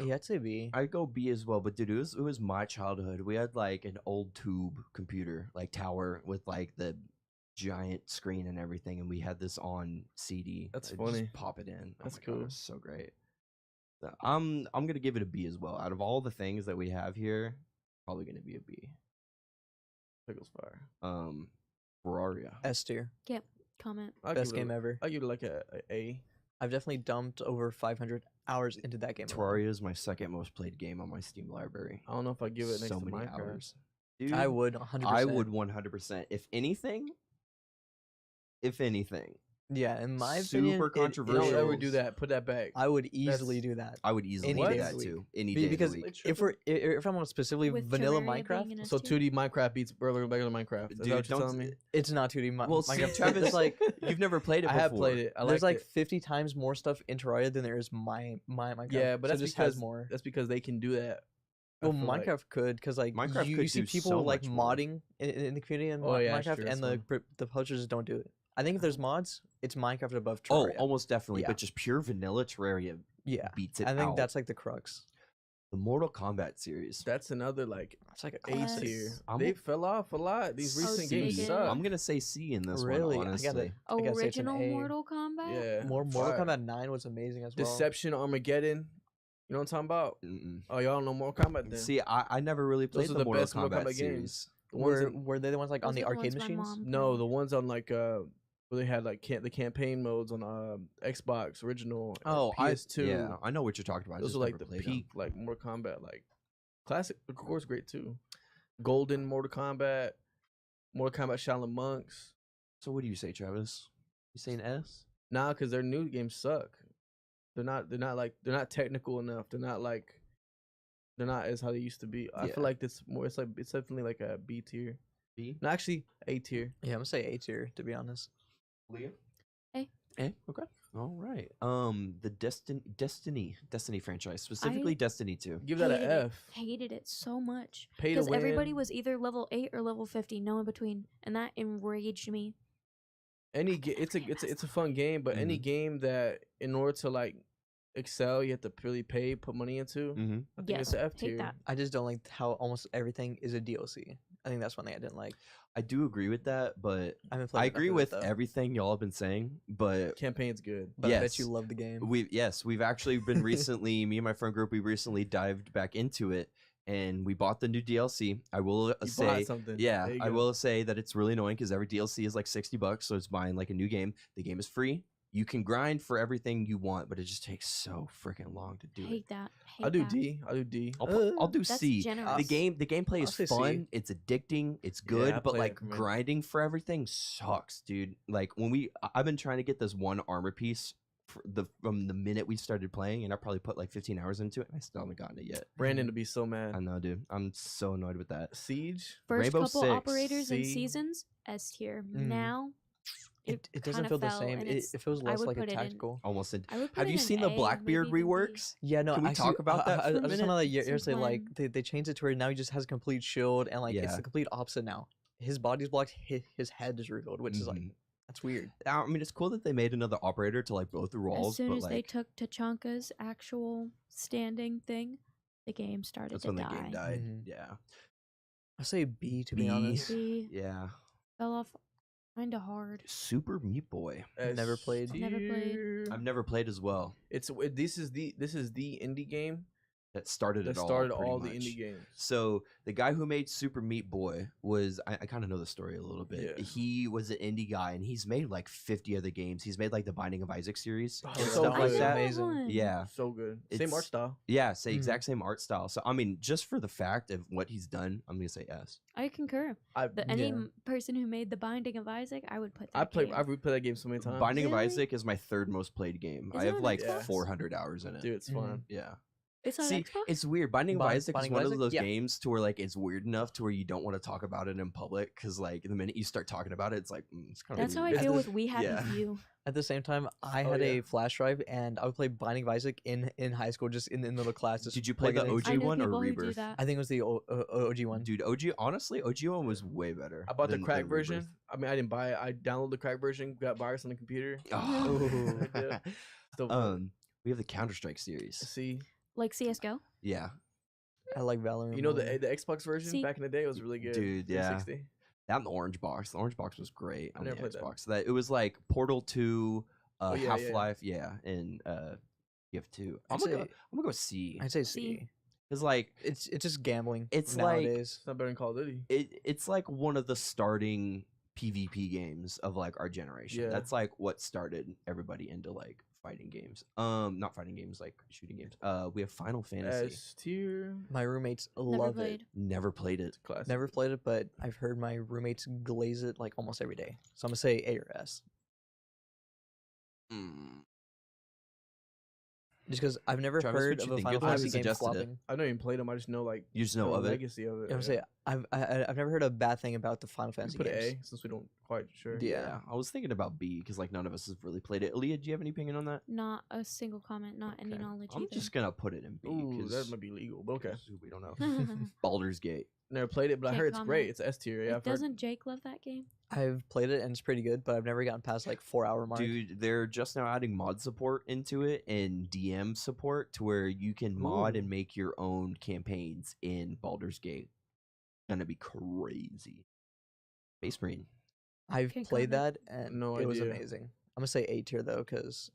yeah, I'd say B. I'd go B as well, but dude, it was my childhood. We had like an old tube computer, like tower with like the giant screen and everything, and we had this on CD. That's I'd funny. Just pop it in. That's my God, it cool. was so great. So I'm gonna give it a B as well. Out of all the things that we have here, probably gonna be a B. Pickles fire. Ferraria. S tier. Comment. I'll Best give it game ever. I give it like a A. I've definitely dumped over 500 hours into that game. alone. Terraria is my second most played game on my Steam library. I don't know if I give it next so to many Minecraft. hours. Dude, I would 100%. I would 100%. If anything. Yeah, in my Super opinion, controversial. Don't ever do that. Put that back. I would easily do that. I would easily Any do day that of the too. Any day Because of the week. if I'm on specifically With vanilla Terraria Minecraft, being an So S tier? 2D Minecraft beats regular Minecraft. Is that what you're don't- telling me? it's not 2D Well, see, Minecraft. Travis, There's like You've never played it I before. have played it. I there's like like it. 50 times more stuff in Terraria than there is my Minecraft. Yeah, but so that's it just because has more. That's because they can do that. I Well, feel like. Minecraft could because like Minecraft you could see do people so like much more. modding in the community in Oh, yeah, that's Minecraft, true, and that's the publishers don't do it. I think if there's mods, it's Minecraft above Oh, Terraria. almost definitely. Yeah. But just pure vanilla Terraria yeah. beats it I think out. that's like the crux. the Mortal Kombat series. That's another like It's like A S. tier. I'm- They fell off a lot. These Oh, recent C. games They suck. did? I'm gonna say C in this Really? one. Honestly, I gotta say it's an Original A. Mortal Kombat. Yeah. Mortal fire. Kombat 9 was amazing as well. Deception, Armageddon. You know what I'm talking about? Mm-mm. Oh, y'all don't know Mortal Kombat then. See, I never really Those played are the the Mortal best Mortal Kombat Kombat series. games. The ones in- were they the ones like on Those the are the arcade ones my machines? mom No, played. the ones on like where they had like the campaign modes on Xbox original. and Oh, PS2. yeah, I know what you're talking about. I Those just are like never the played 'em. peak like Mortal Kombat, like classic. Of course, great too. Golden Mortal Kombat, Mortal Kombat Shaolin Monks. So what do you say, Travis? You saying S? Nah, because their new games suck. They're not technical enough. They're not as how they used to be. I Yeah. feel like it's definitely like a B tier. B? No, actually A tier. Yeah, I'm gonna say A tier to be honest. Liam? A. A. Okay. All right. The Destiny franchise, specifically I- Destiny 2. Give that an Hated it. F. Hated it so much Pay to because everybody win. was either level 8 or level 50, no in between, and that enraged me. It's a fun game, but any game that in order to like excel, you have to really put money into. Mm-hmm. I think Yes, it's an F hate tier. that. I just don't like how almost everything is a DLC. I think that's one thing I didn't like. I do agree with that, but I haven't played I enough agree of it, with though. everything y'all have been saying. But Campaign's good. But I bet yes. you love the game. we've actually been recently. Me and my friend group, we recently dived back into it, and we bought the new DLC. I will You say, bought something. yeah, There you I go. will say that it's really annoying because every DLC is like $60, so it's buying like a new game. The game is free. You can grind for everything you want, but it just takes so freaking long to do it. Hate that. Hate I'll do that. D. I'll do D. I'll do That's C. generous. The gameplay I'll is say C. fun. It's addicting. It's Yeah, good, I but played like it, man. grinding for everything sucks, dude. Like I've been trying to get this one armor piece from the minute we started playing, and I probably put like 15 hours into it, and I still haven't gotten it yet. Brandon to be so mad. I know, dude. I'm so annoyed with that. Siege. First Rainbow couple Six, operators and C. seasons, S tier. Mm. Now, It doesn't kinda feel the fell, same. and It feels I less would like a put it in- tactical. Almost. I would put Have it you in seen the A, Blackbeard maybe even B. reworks? Yeah, no. Can we actually, talk about that for a I was just minute? gonna Some yesterday, like fun. they changed it to where now he just has a complete shield, and like it's Yeah. the complete opposite now. His body's blocked, his head is revealed, which is like Mhm. that's weird. I mean, it's cool that they made another operator to like both the As roles, soon but as they like took Tachanka's actual standing thing, the game started that's to when the die. game died. Mhm. Yeah. I say B to B. be honest. See, Yeah. fell off kind of hard. Super Meat Boy. Never played. Never played. S-tier. I've never played as well. This is the indie game That started that it all. started pretty all the much. indie games. So the guy who made Super Meat Boy was I kind of know the story a little bit. Yeah. He was an indie guy, and he's made like 50 other games. He's made like the Binding of Isaac series Oh, and so stuff good. like I that. know Amazing. one. Yeah, So good. Same It's- art style. yeah, say Mhm. exact same art style. So I mean, just for the fact of what he's done, I'm gonna say S. I concur. Any person who made the Binding of Isaac, I would put that. I've game. replayed that game so many times. Binding of Really? Isaac is my third most played game. Is I it have on like Xbox? 400 hours in it. Dude, it's fun. Yeah. It's on See, Xbox. it's weird. Binding of Isaac is Binding of one of Isaac? those Yeah. games to where like it's weird enough to where you don't want to talk about it in public because like the minute you start talking about it, it's like it's kind of That's how I weird. feel with We Happy Yeah. Few. At the same time, I Oh, had yeah. a flash drive, and I would play Binding of Isaac in high school, just in the class. Just Did you play the plugging in. I OG know one or people who do Rebirth? that. I think it was the OG one. Dude, OG honestly, OG one was way better. I bought the than crack Rebirth. version. I mean, I didn't buy it. I downloaded the crack version, got virus on the computer. Oh. Yeah. Still fun. We have the Counter-Strike series. See, Like CS:GO. Yeah, I like Valorant. you know more. the Xbox version See- back in the day was really good. Dude, yeah. 360. that and the Orange Box. The Orange Box was great I on the never played that. Xbox. That it was like Portal 2, Oh, yeah, yeah. Half-Life, yeah, and TF2. I'm I'd gonna say- go. I'm gonna go C. I'd say C. C. Cause like It's just gambling. It's like- nowadays. It's not better than Call of Duty. it's like one of the starting PvP games of like our generation. Yeah. That's like what started everybody into like fighting games. Not fighting games, like shooting games. We have Final Fantasy. S tier. My roommates Never love played. it. Never played it. Classic. Never played it, but I've heard my roommates glaze it like almost every day. So I'm gonna say A or S. Mm. Just because I've never Travis, heard what of you a think? Final You haven't Fantasy game suggested it. flopping. I don't even played them. I just know like You just know the of it. legacy of it. I'm say I've never heard a bad thing about the Final We Fantasy put games. an A since we don't quite sure. Yeah. I was thinking about B because like none of us has really played it. Aaliyah, do you have any opinion on that? Not a single comment. Not any Okay. knowledge I'm either. just gonna put it in B Ooh, because that might be legal, but okay. we don't know. Baldur's Gate. Never played it, but I Can't heard it's great. comment. It's S tier. Yeah, I've heard. Doesn't Jake love that game? I've played it and it's pretty good, but I've never gotten past like 4 hour mark. Dude, they're just now adding mod support into it and DM support to where you can mod Ooh. and make your own campaigns in Baldur's Gate. Gonna be crazy. Space Marine. I've Can't played comment. that and No it was idea. amazing. I'm gonna say A tier though, cause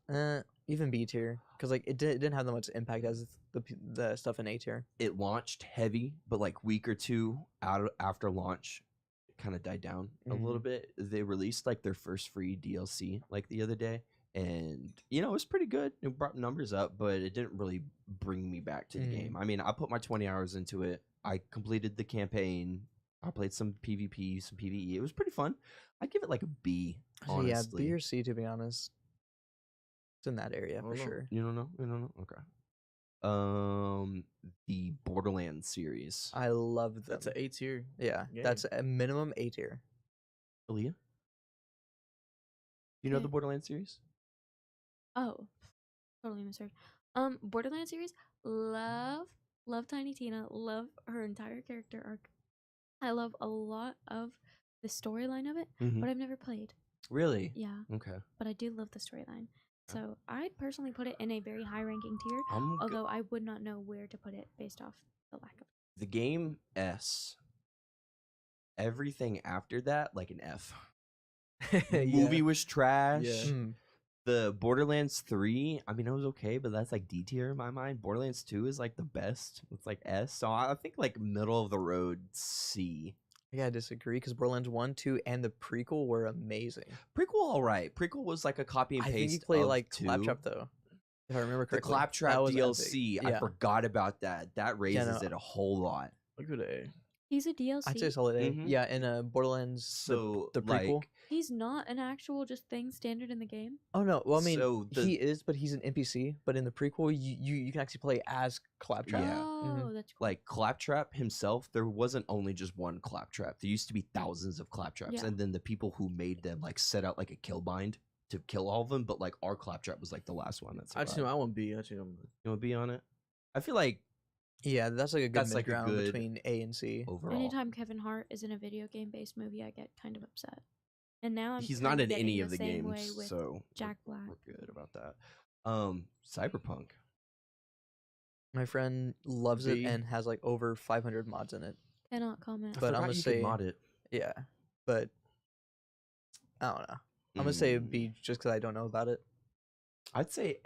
even B tier, cause like it didn't have that much impact as the stuff in A tier. It launched heavy, but like week or two after launch, it kind of died down a little bit. They released like their first free DLC like the other day, and you know it was pretty good. It brought numbers up, but it didn't really bring me back to the game. I mean, I put my 20 hours into it. I completed the campaign. I played some PvP, some PvE. It was pretty fun. I'd give it like a B. So Honestly. yeah, B or C to be honest. It's in that area I for don't know. sure. You don't know? You don't know? Okay. The Borderlands series. I love them. That's an A tier. Yeah, game. that's a minimum A tier. Aaliyah? You know the Okay. Borderlands series? Oh, totally misheard. Borderlands series. Love Tiny Tina. Love her entire character arc. I love a lot of the storyline of it, Mhm. but I've never played. Really? Yeah, Okay. but I do love the storyline. So I'd personally put it in a very high ranking tier, I'm go- although I would not know where to put it based off the lack of. the game S. Everything after that, like an F. Yeah. Movie was trash. Yeah. Mm. The Borderlands 3, I mean, it was okay, but that's like D tier in my mind. Borderlands 2 is like the best. It's like S. So I think like middle of the road C. Yeah, I disagree because Borderlands 1, 2, and the prequel were amazing. Prequel, all right. Prequel was like a copy and I paste. think you play of like 2. Claptrap though, if I remember The correctly. Claptrap That was DLC. epic. I Yeah. forgot about that. That raises no. it a whole lot. Look at that. He's a DLC. I'd say solid A. Mhm. Yeah, in Borderlands, So the prequel. like, He's not an actual just thing standard in the game. Oh no, well I mean So he is, but he's an NPC. But in the prequel, you can actually play as Claptrap. Yeah. Oh, that's cool. like Claptrap himself, there wasn't only just one Claptrap. There used to be thousands of Claptraps, Yeah. and then the people who made them like set out like a kill bind to kill all of them. But like our Claptrap was like the last one. That's Actually, I want B. Actually, I'm you want to be on it. I feel like Yeah, that's like a good That's like a mid-ground good- between A and C. overall, Anytime Kevin Hart is in a video game based movie, I get kind of upset. And now he's kind not in getting any of the same way games, with so we're- Jack Black. we're good about that. Cyberpunk. My friend loves B. it and has like over 500 mods in it. Cannot comment. I But I'm forgot gonna you could say- mod it. Yeah, but I don't know. I'm gonna say Mm. B just because I don't know about it. I'd say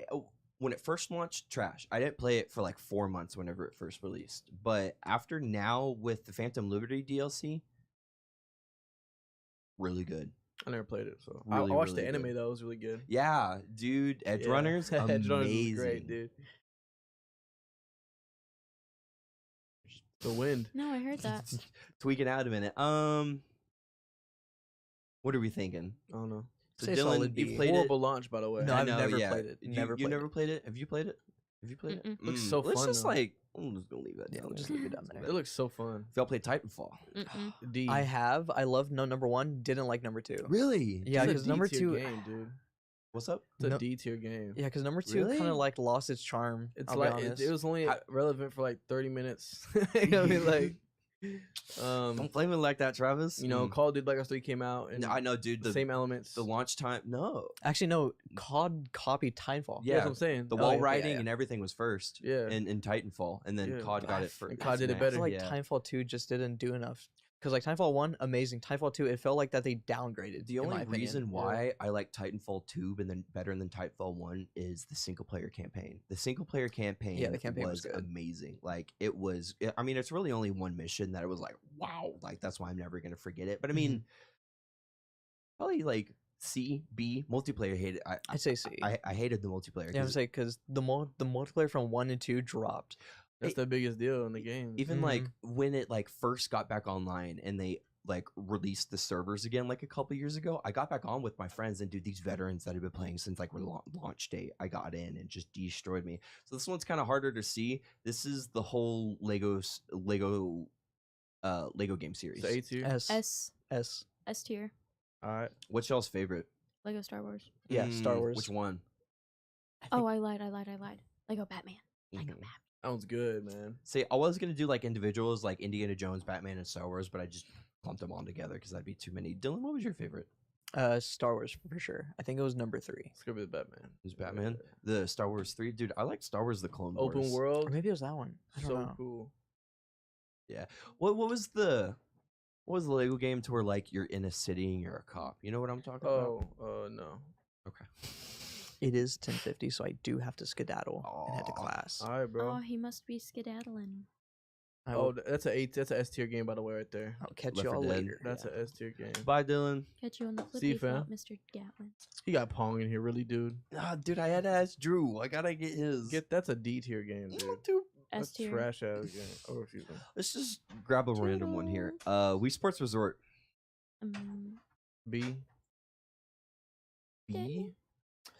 when it first launched, trash. I didn't play it for like 4 months whenever it first released. But after now with the Phantom Liberty DLC, really good. I never played it, so Really, I watched really the anime good. though. It was really good. Yeah, dude, Edge Yeah. Runners, amazing. Edge Runners was great, dude. The wind. No, I heard that. Tweaking out a minute. What are we thinking? I don't know. So Say Dylan, solid you B. played Horrible it. launch, by the way. No, I I've know, never yeah. played it. You, Never you played never it. played it? Have you played it? Have you played it? Looks so Let's fun, just though. like, I'm just gonna leave that Yeah, down we'll just there. leave it down there. It looks so fun. If y'all played Titanfall, Mm-mm. D. I have. I love number one. Didn't like number two. really? Yeah, It's a because number D-tier two. game, dude. What's up? It's a No- D tier game. Yeah, because number two kind Really? of like lost its charm. It's I'll be like honest. it was only How- relevant for like 30 minutes. You know what I mean, like, Don't blame it like that, Travis. you know, Call of Duty Black Ops 3 came out and No, I know, dude. the same elements. The launch time. No. Actually no. COD copied Titanfall. Yeah, that's what I'm saying. The Oh, wall yeah, riding yeah. and everything was first. Yeah. In Titanfall, and then Yeah. COD got I it first. and COD did it I better. feel like Yeah. Titanfall 2 just didn't do enough. Because like Titanfall 1, amazing. Titanfall 2, it felt like that they downgraded. The in only my opinion. reason why I like Titanfall 2 but then better than Titanfall 1 is the single player campaign. The single player campaign, the campaign was good. amazing. Like it was I mean it's really only one mission that it was like wow, like that's why I'm never going to forget it. But I mean probably like C, B, multiplayer hated I'd say C. I hated the multiplayer. Yeah, I'm 'cause saying because the multiplayer from 1 and 2 dropped. That's the biggest deal in the game. even like when it like first got back online and they like released the servers again like a couple years ago, I got back on with my friends and dude, these veterans that have been playing since like launch date, I got in and just destroyed me. So this one's kind of harder to see. This is the whole Lego game series. So A tier. S. Tier. All right. What's y'all's favorite? Lego Star Wars. Yeah, Star Wars. Which one? Oh, I lied. Lego Batman. Lego Mhm. Batman. That one's good, man. See, I was gonna do like individuals like Indiana Jones, Batman, and Star Wars, but I just clumped them all together because that'd be too many. Dylan, what was your favorite? Star Wars for sure. I think it was number 3. Let's go with Batman. It was Batman. The Star Wars 3, dude. I like Star Wars: The Clone Wars. Open world. Or maybe it was that one. I don't So know. cool. What was the Lego game to where like you're in a city and you're a cop? You know what I'm talking about? No. Okay. It is 10:50, so I do have to skedaddle and head to Aw. class. All right, bro. Oh, he must be skedaddling. I Oh, will, that's a S tier game, by the way, right there. I'll catch Left 4 y'all Dead. later. That's Yeah. a S tier game. Bye, Dylan. Catch you on the See flippy you, fam. flop, Mr. Gatlin. He got Pong in here, really, dude. Ah, dude, I had to ask Drew. I gotta get his. That's a D tier game, dude. Dude, That's S tier. trash ass game. Oh, excuse me. let's just grab a random one here. Wii Sports Resort. B. B.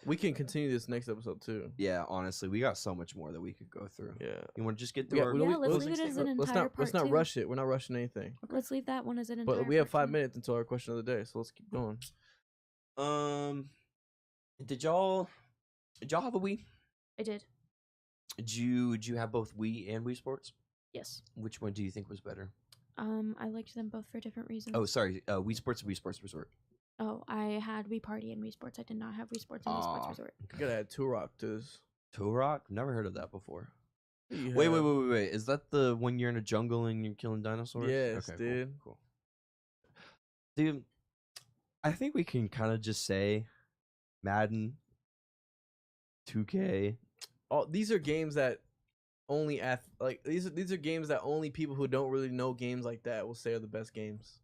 We can continue this next episode too. Yeah, honestly, we got so much more that we could go through. Yeah. You want to just get Yeah, through our? Yeah, let's let's- leave it as an Let's entire not let's part not two. rush it. We're not rushing anything. Let's leave that one as an entire But we have part 5 two. minutes until our question of the day, so let's keep going. Did y'all have a Wii? I did. Did you have both Wii and Wii Sports? Yes. Which one do you think was better? I liked them both for different reasons. Oh, sorry, Wii Sports and Wii Sports Resort. Oh, I had Wii Party and Wii Sports. I did not have Wii Sports and Wii Sports Aw. Resort. You gotta add Turok to this. Turok? Never heard of that before. You Wait, have- wait. Is that the when you're in a jungle and you're killing dinosaurs? Yes, cool, dude. Cool. Dude, I think we can kind of just say Madden 2K. These are games that only these are games that only people who don't really know games like that will say are the best games.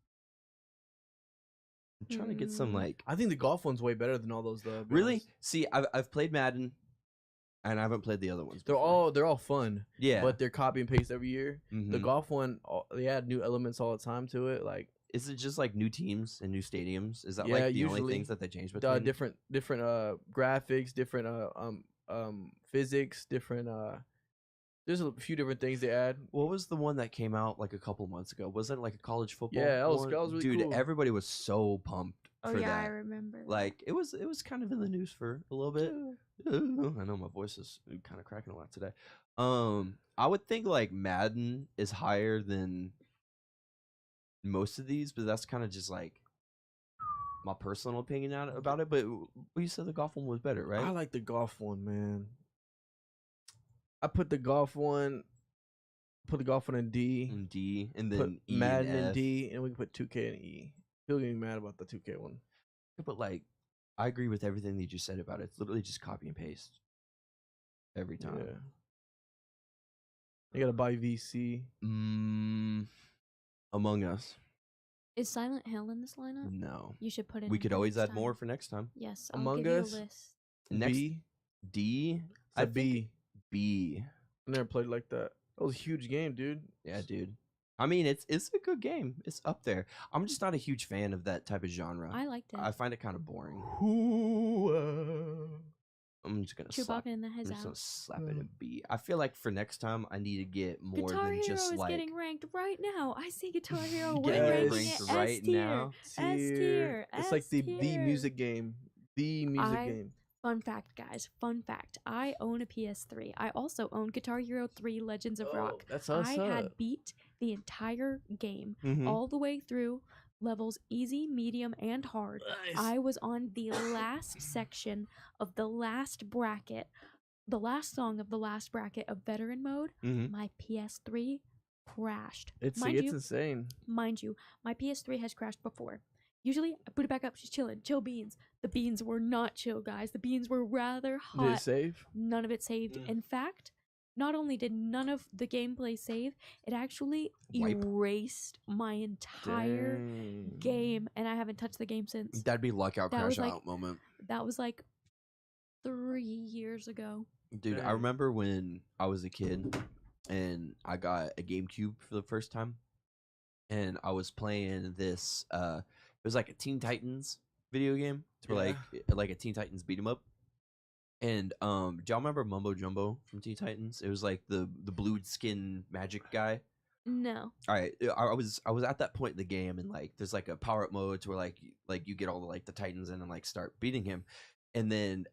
I'm trying to get some like I think the golf one's way better than all those though. to be really. honest. See, I've played Madden, and I haven't played the other ones. They're before. all fun. yeah. But they're copy and paste every year. The Mhm. golf one, they add new elements all the time to it. Like Is it just like new teams and new stadiums? Is that Yeah, like the only usually. things that they change between? different graphics, different physics, different there's a few different things they add. What was the one that came out like a couple months ago? Was it like a college football? Yeah, that was one? really Dude, cool. everybody was so pumped Oh for yeah, I that. remember. that. Like it was kind of in the news for a little bit. I know my voice is kind of cracking a lot today. I would think like Madden is higher than most of these, but that's kind of just like my personal opinion about it. But you said the golf one was better, right? I like the golf one, man. I put the golf one in D. in D, and then Put E Madden and in F. D, and we can put 2K in E. People getting mad about the 2K one. But like, I agree with everything that you just said about it. It's literally just copy and paste every time. Yeah. You gotta buy VC. Among Us. Is Silent Hill in this lineup? No. You should put it. We in could for always next add more time. for next time. Yes, I'll Among give you Us? a list. Next B. D. I I think B. B. I never played like that. That was a huge game, dude. Yeah, dude. I mean, it's a good game. It's up there. I'm just not a huge fan of that type of genre. I liked it. I find it kind of boring. I'm just gonna slap. Chewbacca in the I'm heads just gonna out. slap it in B. I feel like for next time, I need to get more Guitar than Hero just is like getting ranked right now. I see Guitar Hero. getting We're it ranking ranked it right S tier. now. S tier. It's like the tier. music game. The music I- game. Fun fact, guys. Fun fact. I own a PS3. I also own Guitar Hero 3 Legends of Rock. That's I what's had up. beat the entire game Mhm. all the way through levels easy, medium, and hard. Nice. I was on the last section of the last bracket, the last song of the last bracket of veteran mode. Mhm. My PS3 crashed. It's mind it's you, insane. mind you, my PS3 has crashed before. Usually, I boot it back up. She's chilling. Chill beans. The beans were not chill, guys. The beans were rather Did it hot. save? None of it saved. Mm. In fact, not only did none of the gameplay save, it actually Wipe. erased my entire Dang. game, and I haven't touched the game since. That'd be lockout That crash was, like- out moment. That was like 3 years ago. Dude, I Dang. remember when I was a kid and I got a GameCube for the first time, and I was playing this. It was like a Teen Titans video game. It's like a Teen Titans beat 'em up. And do y'all remember Mumbo Jumbo from Teen Titans? It was like the blue skin magic guy. No. All right, I was at that point in the game, and like there's like a power up mode to where like you get all the like the Titans in and like start beating him, and then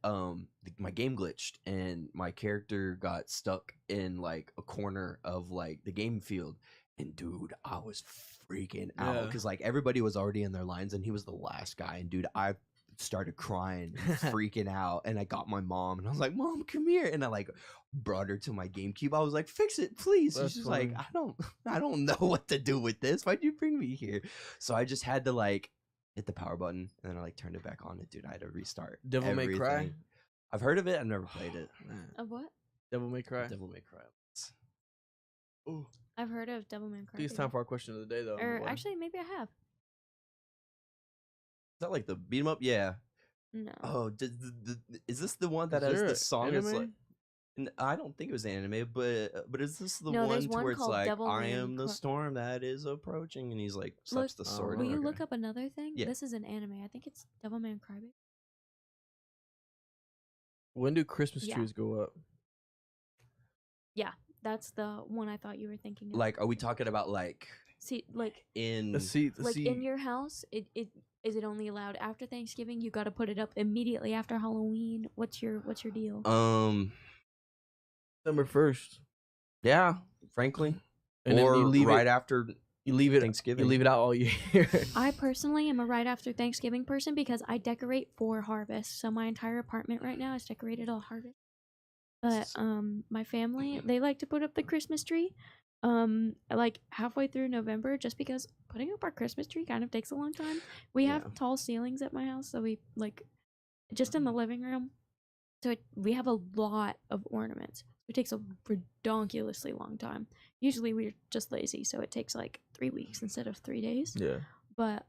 my game glitched and my character got stuck in like a corner of like the game field, and dude, I was freaking out Yeah. because like everybody was already in their lines and he was the last guy, and dude, I started crying and freaking out, and I got my mom and I was like, Mom, come here, and I like brought her to my GameCube. I was like, fix it, please. That's She's like, funny. I don't know what to do with this. Why'd you bring me here? So I just had to like hit the power button, and then I like turned it back on, and dude, I had to restart. Devil May Cry. everything. I've heard of it. I've never played it. Of what? Devil May Cry. Devil May Cry. Is Ooh. I've heard of Devil May Cry. I think it's time for our question of the day, though. Or What? actually, maybe I have. that like the beat 'em up? Yeah. No. Oh, is this the one that Is has there the a song? It's like, anime? I don't think it was anime, but is this the No, one there's to one where it's called like, Devil I May am the Cry. storm that is approaching, and he's like slaps the Look, sword. Will in you it. look up another thing? Yeah. This is an anime. I think it's Devil May Cry. When do Christmas Yeah. trees go up? That's the one I thought you were thinking of. Like, are we talking about like See, like in? in your house, it is it only allowed after Thanksgiving? You got to put it up immediately after Halloween. What's your deal? December 1st. Yeah, frankly, And or then you leave right it. after You leave it. Thanksgiving. You leave it out all year. I personally am a right after Thanksgiving person because I decorate for harvest. So my entire apartment right now is decorated all harvest. But my family, they like to put up the Christmas tree like halfway through November, just because putting up our Christmas tree kind of takes a long time. We Yeah. have tall ceilings at my house, so we like just in the living room. So we have a lot of ornaments. It takes a redonkulously long time. Usually we're just lazy, so it takes like 3 weeks instead of 3 days. Yeah. But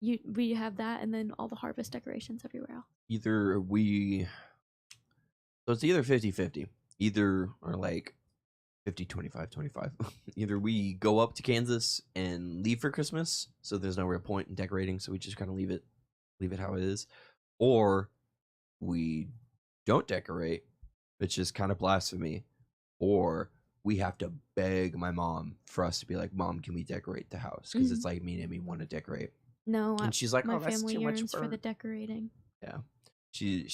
we have that, and then all the harvest decorations everywhere else. Either we, so it's either 50-50, either or like 50-25-25. Either we go up to Kansas and leave for Christmas, so there's no real point in decorating, so we just kind of leave it how it is, or we don't decorate, which is kind of blasphemy, or we have to beg my mom for us to be like, Mom, can we decorate the house? Because it's like me and Emmy want to decorate. No, And she's like, my oh, that's family too much yearns for the work. decorating. Yeah. She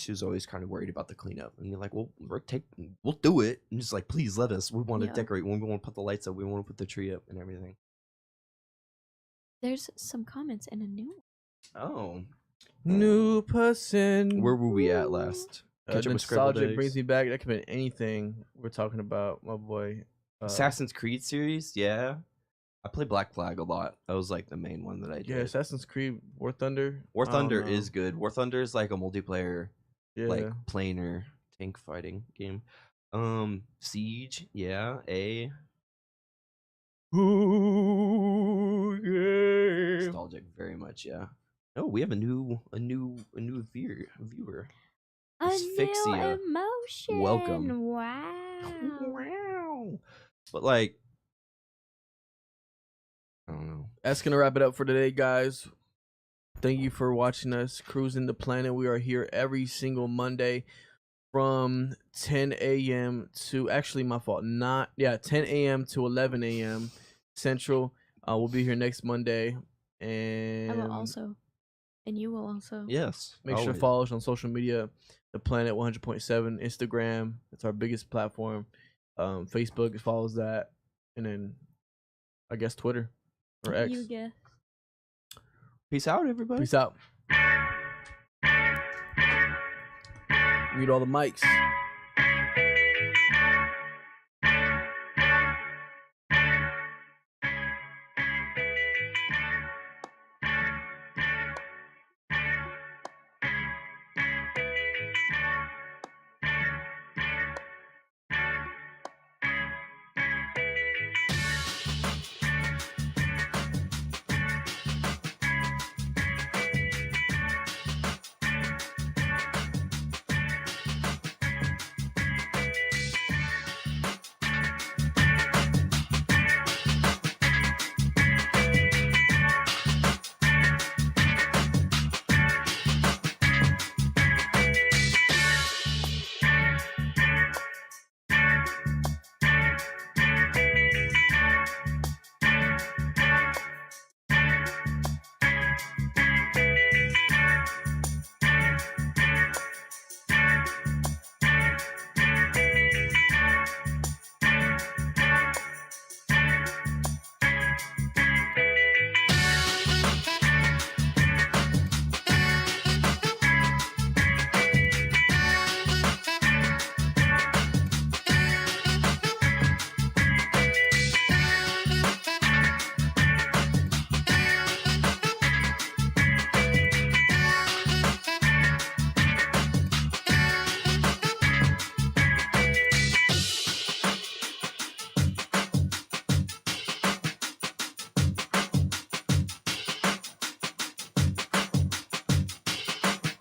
was always kind of worried about the cleanup, and you're like, well, we'll do it, and just like, please let us. We want to Yeah. decorate. We want to put the lights up. We want to put the tree up and everything. There's some comments in a new one. Oh, New person. where were we at last? Catch up with Scrabble Nostalgic Days. brings me back. That could be anything we're talking about, my boy. Assassin's Creed series. Yeah, I play Black Flag a lot. That was like the main one that I did. Yeah, Assassin's Creed War Thunder. War I don't Thunder know. is good. War Thunder is like a multiplayer, Yeah. like planar tank fighting game. Siege. Yeah. Ooh, yeah. Nostalgic, very much. Yeah. Oh, we have a new viewer. A It's new Fixia. emotion. Welcome. Wow. Wow. But like, I don't know. That's gonna wrap it up for today, guys. Thank you for watching us cruising the planet. We are here every single Monday from 10 a.m. to 10 a.m. to 11 a.m. Central. We'll be here next Monday, and I will also. And you will also. Yes. make sure to always. follow us on social media. The Planet 100.7 Instagram. It's our biggest platform. Facebook follows that, and then I guess Twitter or X. You guess. Peace out, everybody. Peace out. Mute all the mics.